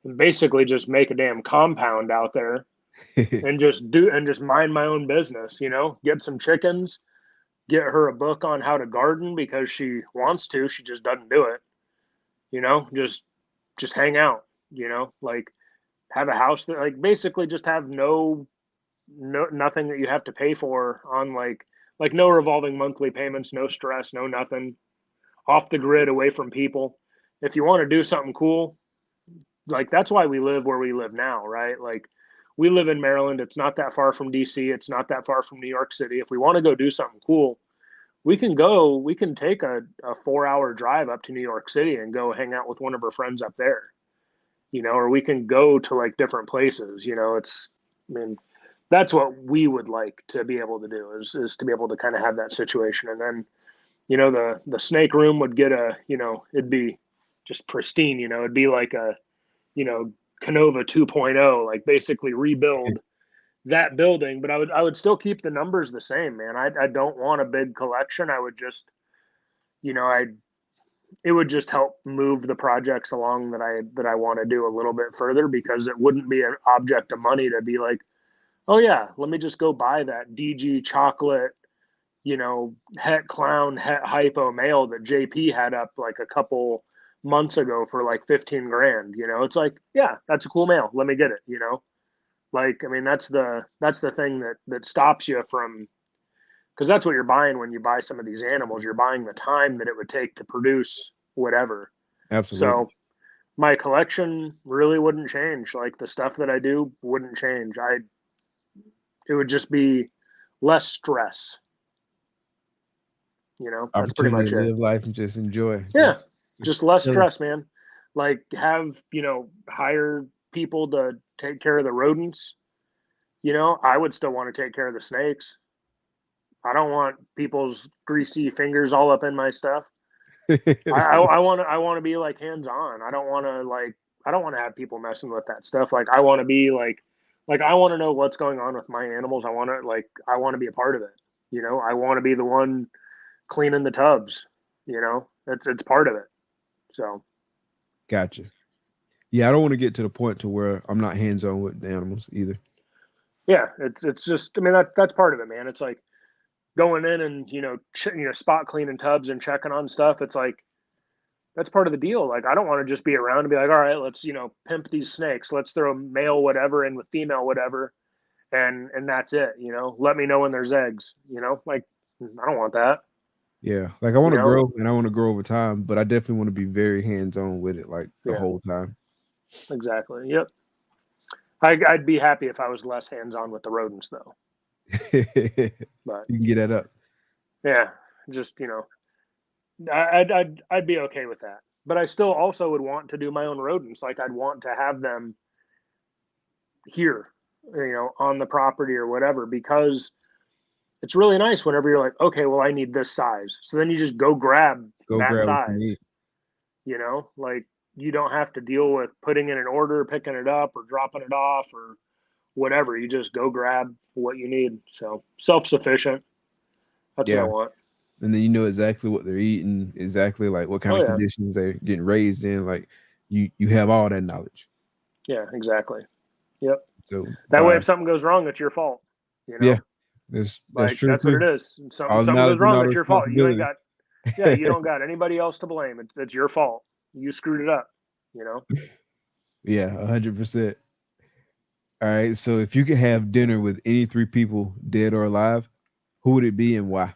And basically just make a damn compound out there and just mind my own business, get some chickens, get her a book on how to garden because she wants to, she just doesn't do it, just hang out, like have a house that like basically just have nothing that you have to pay for on like no revolving monthly payments, no stress, no nothing, off the grid, away from people. If you want to do something cool, like that's why we live where we live now, right? Like we live in Maryland. It's not that far from DC. It's not that far from New York City. If we want to go do something cool, we can take a 4-hour drive up to New York City and go hang out with one of our friends up there, or we can go to like different places, I mean, that's what we would like to be able to do is to be able to kind of have that situation. And then, the snake room would get it'd be just pristine, it'd be like a, Canova 2.0, like basically rebuild that building, but I would still keep the numbers the same, man. I don't want a big collection. I would just, it would just help move the projects along that I want to do a little bit further because it wouldn't be an object of money to be like, Oh yeah, let me just go buy that DG chocolate, het clown, het hypo male that JP had up like a couple months ago for like 15 grand. It's like, yeah, that's a cool male. Let me get it. Like, I mean, that's the thing that stops you from, because that's what you're buying when you buy some of these animals. You're buying the time that it would take to produce whatever. Absolutely. So my collection really wouldn't change. Like the stuff that I do wouldn't change. It would just be less stress. That's pretty Opportunity much to it. live life and just enjoy. Yeah. Just Just less chilling. stress, man. Like have, hire people to take care of the rodents. I would still want to take care of the snakes. I don't want people's greasy fingers all up in my stuff. I want to be like hands on. I don't want to have people messing with that stuff. Like I want to be like I want to know what's going on with my animals. I want to be a part of it. I want to be the one cleaning the tubs. It's part of it. So Gotcha. Yeah, I don't want to get to the point to where I'm not hands on with the animals either. yeah, it's just, I mean, that's part of it, man. It's like going in and spot cleaning tubs and checking on stuff. It's like that's part of the deal. Like I don't want to just be around and be like, all right, let's pimp these snakes. Let's throw male whatever in with female whatever, and that's it. Let me know when there's eggs. Like I don't want that. Yeah, like I want to You know? grow and I want to grow over time, but I definitely want to be very hands on with it, like the Yeah. whole time. Exactly. Yep. I'd be happy if I was less hands on with the rodents though. But You can get that up. yeah, just I'd be okay with that. But I still also would want to do my own rodents. Like I'd want to have them here, on the property or whatever, because it's really nice whenever you're like, okay, well, I need this size. So then you just go grab Go that grab what you size. need. Like you don't have to deal with putting in an order, picking it up, or dropping it off, or whatever. You just go grab what you need. So self-sufficient. That's what I Yeah. want. And then you know exactly what they're eating, exactly like what kind Oh of yeah. conditions they're getting raised in. Like you have all that knowledge. Yeah, exactly. Yep. So That way, if something goes wrong, it's your fault. yeah, that's Like true that's what too. it is. All the Something knowledge goes and wrong, all it's the your fault. You ain't responsibility. got, you don't got anybody else to blame. It's your fault. You screwed it up. Yeah, 100%. All right. So if you could have dinner with any three people, dead or alive, who would it be and why?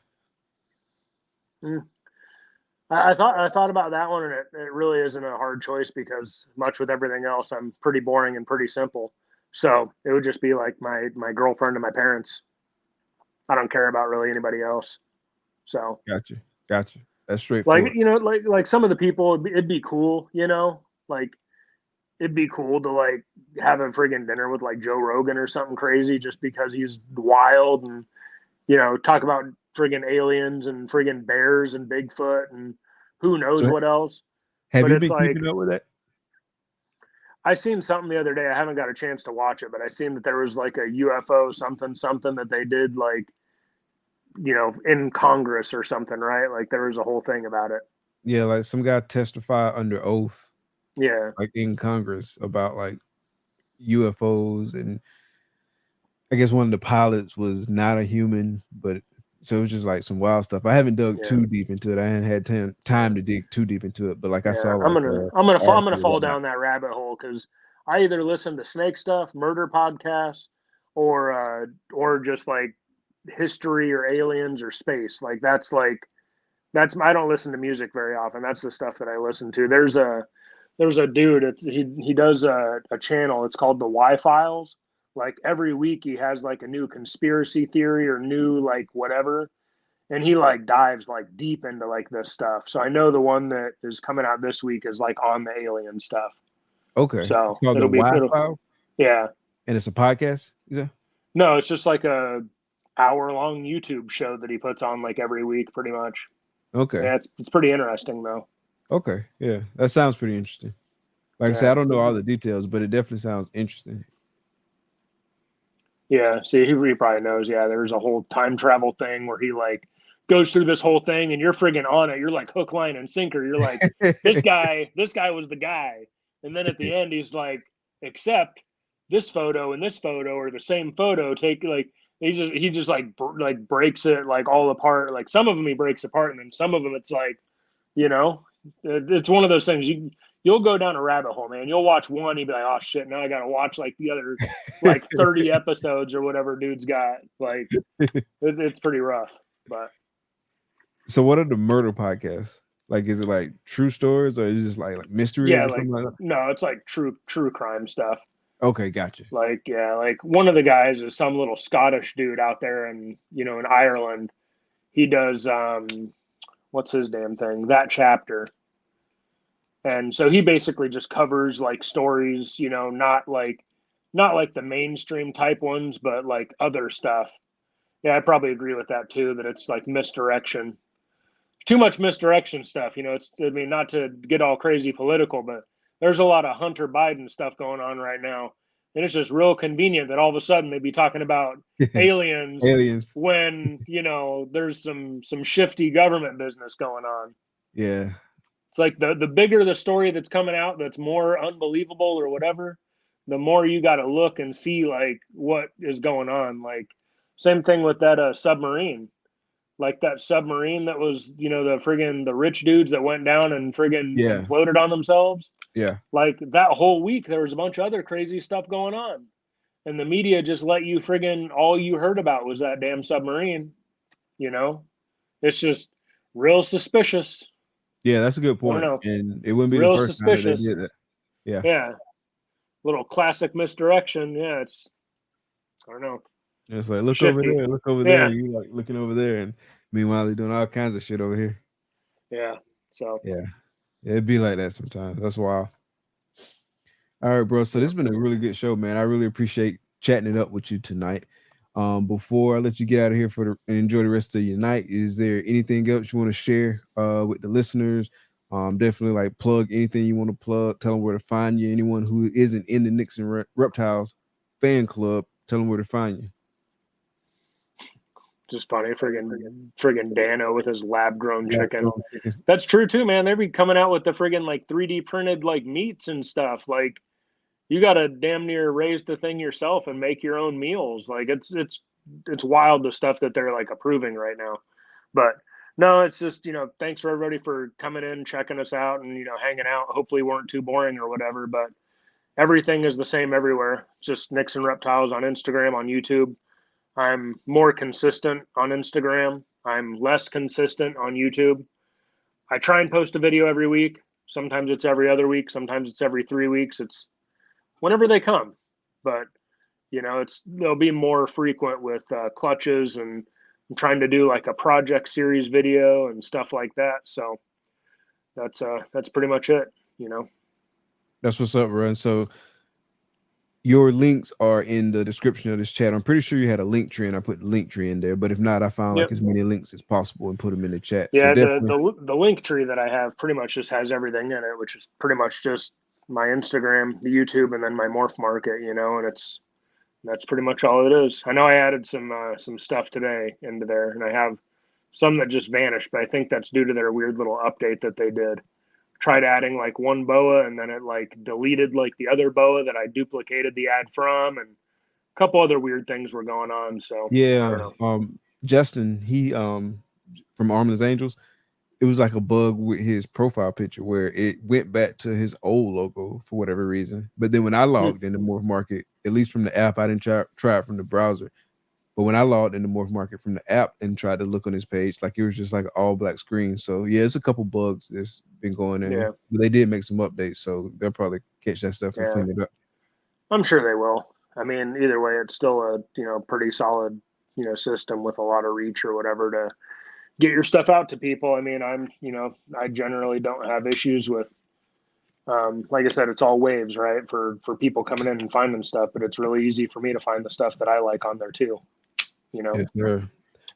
I thought about that one, and it really isn't a hard choice because much with everything else, I'm pretty boring and pretty simple. So it would just be like my girlfriend and my parents. I don't care about really anybody else. So Gotcha. That's like straightforward. like some of the people, it'd be cool. Like it'd be cool to like have a friggin' dinner with like Joe Rogan or something crazy just because he's wild and talk about friggin' aliens and friggin' bears and Bigfoot and who knows So what else. have But you it's been like keeping up with that? I seen something the other day. I haven't got a chance to watch it, but I seen that there was like a UFO something that they did like in Congress or something, right? Like there was a whole thing about it. Yeah, like some guy testified under oath, Yeah. like in Congress about like UFOs, and I guess one of the pilots was not a human, but so it was just like some wild stuff. I haven't dug Yeah. too deep into it. I hadn't had time to dig too deep into it, but like I saw I'm like gonna article or fall whatnot. down that rabbit hole because I either listen to snake stuff, murder podcasts, or just like history or aliens or space. Like that's I don't listen to music very often. That's the stuff that I listen to. There's a dude. He does a channel. It's called the Y Files. Like every week he has like a new conspiracy theory or new like whatever, and he like dives like deep into like this stuff. So I know the one that is coming out this week is like on the alien stuff. Okay, So it's called the Wi-Fi, yeah. and it's a podcast. Yeah. No, it's just like a hour-long YouTube show that he puts on like every week, pretty much. Okay. Yeah, it's pretty interesting though. Okay. Yeah, that sounds pretty interesting. Like I said, Yeah. I don't know all the details, but it definitely sounds interesting. Yeah, see, he probably knows. Yeah, there's a whole time travel thing where he like goes through this whole thing, and you're friggin' on it. You're like hook, line, and sinker. You're like, this guy was the guy. And then at the end, he's like, except this photo and this photo are the same photo. Take like he just like breaks it like all apart. Like some of them he breaks apart, and then some of them it's like, you know, it's one of those things you'll go down a rabbit hole, man. You'll watch one, you'll be like, oh shit, now I gotta watch like the other like 30 episodes or whatever dude's got. Like it's pretty rough. But so what are the murder podcasts? Like, is it like true stories or is it just like mysteries yeah, or like something like that? no, it's like true crime stuff. Okay, gotcha. Like, yeah, like one of the guys is some little Scottish dude out there in, you know, in Ireland. He does what's his damn thing? That Chapter. And so he basically just covers like stories, you know, not like the mainstream type ones, but like other stuff. Yeah, I probably agree with that too, that it's like misdirection. Too much misdirection stuff, you know. It's, I mean, not to get all crazy political, but there's a lot of Hunter Biden stuff going on right now. And it's just real convenient that all of a sudden they'd be talking about aliens Aliens. when, you know, there's some shifty government business going on. Yeah. It's like the bigger the story that's coming out that's more unbelievable or whatever, the more you got to look and see like what is going on. Like same thing with that submarine. Like that submarine that was, you know, the rich dudes that went down and friggin' Yeah. imploded on themselves. Yeah. Like that whole week, there was a bunch of other crazy stuff going on. And the media just let you friggin' all you heard about was that damn submarine. You know, it's just real suspicious. Yeah, that's a good I don't point. know. And it wouldn't be Real the first time that they suspicious. did that. Yeah. Yeah. Little classic misdirection. Yeah. It's, I don't know. It's like, look Shifty. over there, look over Yeah. there. You like looking over there. And meanwhile, they're doing all kinds of shit over here. Yeah. So, Yeah. It'd be like that sometimes. That's wild. All right, bro. So this has been a really good show, man. I really appreciate chatting it up with you tonight. Before I let you get out of here and enjoy the rest of your night, is there anything else you want to share with the listeners? Definitely like plug anything you want to plug. Tell them where to find you. Anyone who isn't in the Nixon Reptiles fan club, tell them where to find you. just funny, friggin' Dano with his lab grown chicken. That's true too, man. They be coming out with the friggin' like 3D printed like meats and stuff. Like you gotta damn near raise the thing yourself and make your own meals. Like it's wild the stuff that they're like approving right now. But no, it's just, you know, thanks for everybody for coming in, checking us out, and you know, hanging out. Hopefully, we weren't too boring or whatever. But everything is the same everywhere. Just Nixon Reptiles on Instagram, on YouTube. I'm more consistent on Instagram. I'm less consistent on YouTube. I try and post a video every week. Sometimes it's every other week. Sometimes it's every 3 weeks. It's whenever they come. But, you know, they'll be more frequent with clutches, and I'm trying to do like a project series video and stuff like that. So that's pretty much it, you know. That's what's up, bro. And so your links are in the description of this chat. I'm pretty sure you had a link tree, and I put the link tree in there. But if not, I found like as many links as possible and put them in the chat. Yeah, so the link tree that I have pretty much just has everything in it, which is pretty much just my Instagram, the YouTube, and then my Morph Market, you know, and that's pretty much all it is. I know I added some stuff today into there, and I have some that just vanished, but I think that's due to their weird little update that they did. Tried adding like one boa, and then it like deleted like the other boa that I duplicated the ad from, and a couple other weird things were going on. So yeah, Justin, he from Armless Angels, it was like a bug with his profile picture where it went back to his old logo for whatever reason. But then when I logged into Morph Market, at least from the app, I didn't try it from the browser. But when I logged into Morph Market from the app and tried to look on his page, like it was just like an all black screen. So yeah, it's a couple bugs that's been going in. Yeah. But they did make some updates, so they'll probably catch that stuff and clean it up. I'm sure they will. I mean, either way, it's still a, you know, pretty solid, you know, system with a lot of reach or whatever to get your stuff out to people. I mean, I generally don't have issues with, like I said, it's all waves, right? For people coming in and finding stuff, but it's really easy for me to find the stuff that I like on there too, you know? Yes, sir.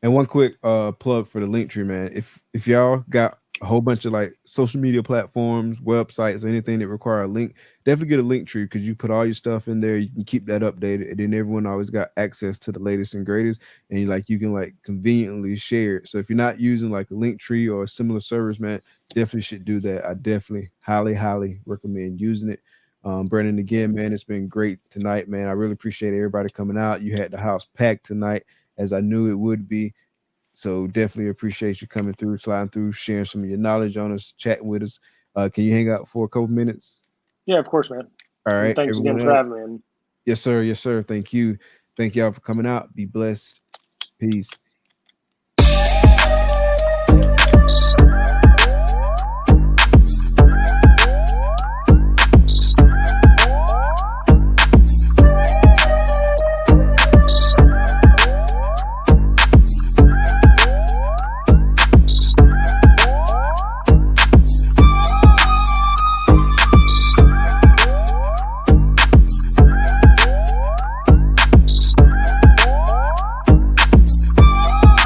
And one quick plug for the link tree, man. If y'all got a whole bunch of like social media platforms, websites, or anything that require a link, definitely get a link tree, because you put all your stuff in there. You can keep that updated, and then everyone always got access to the latest and greatest, and you can like conveniently share it. So if you're not using like a link tree or a similar service, man, definitely should do that. I definitely highly recommend using it. Brennan, again, man, it's been great tonight, man. I really appreciate everybody coming out. You had the house packed tonight, as I knew it would be. So definitely appreciate you coming through, sliding through, sharing some of your knowledge on us, chatting with us. Can you hang out for a couple minutes? Yeah, of course, man. All right. And thanks again for having me. And yes, sir. Yes, sir. Thank you. Thank y'all for coming out. Be blessed. Peace.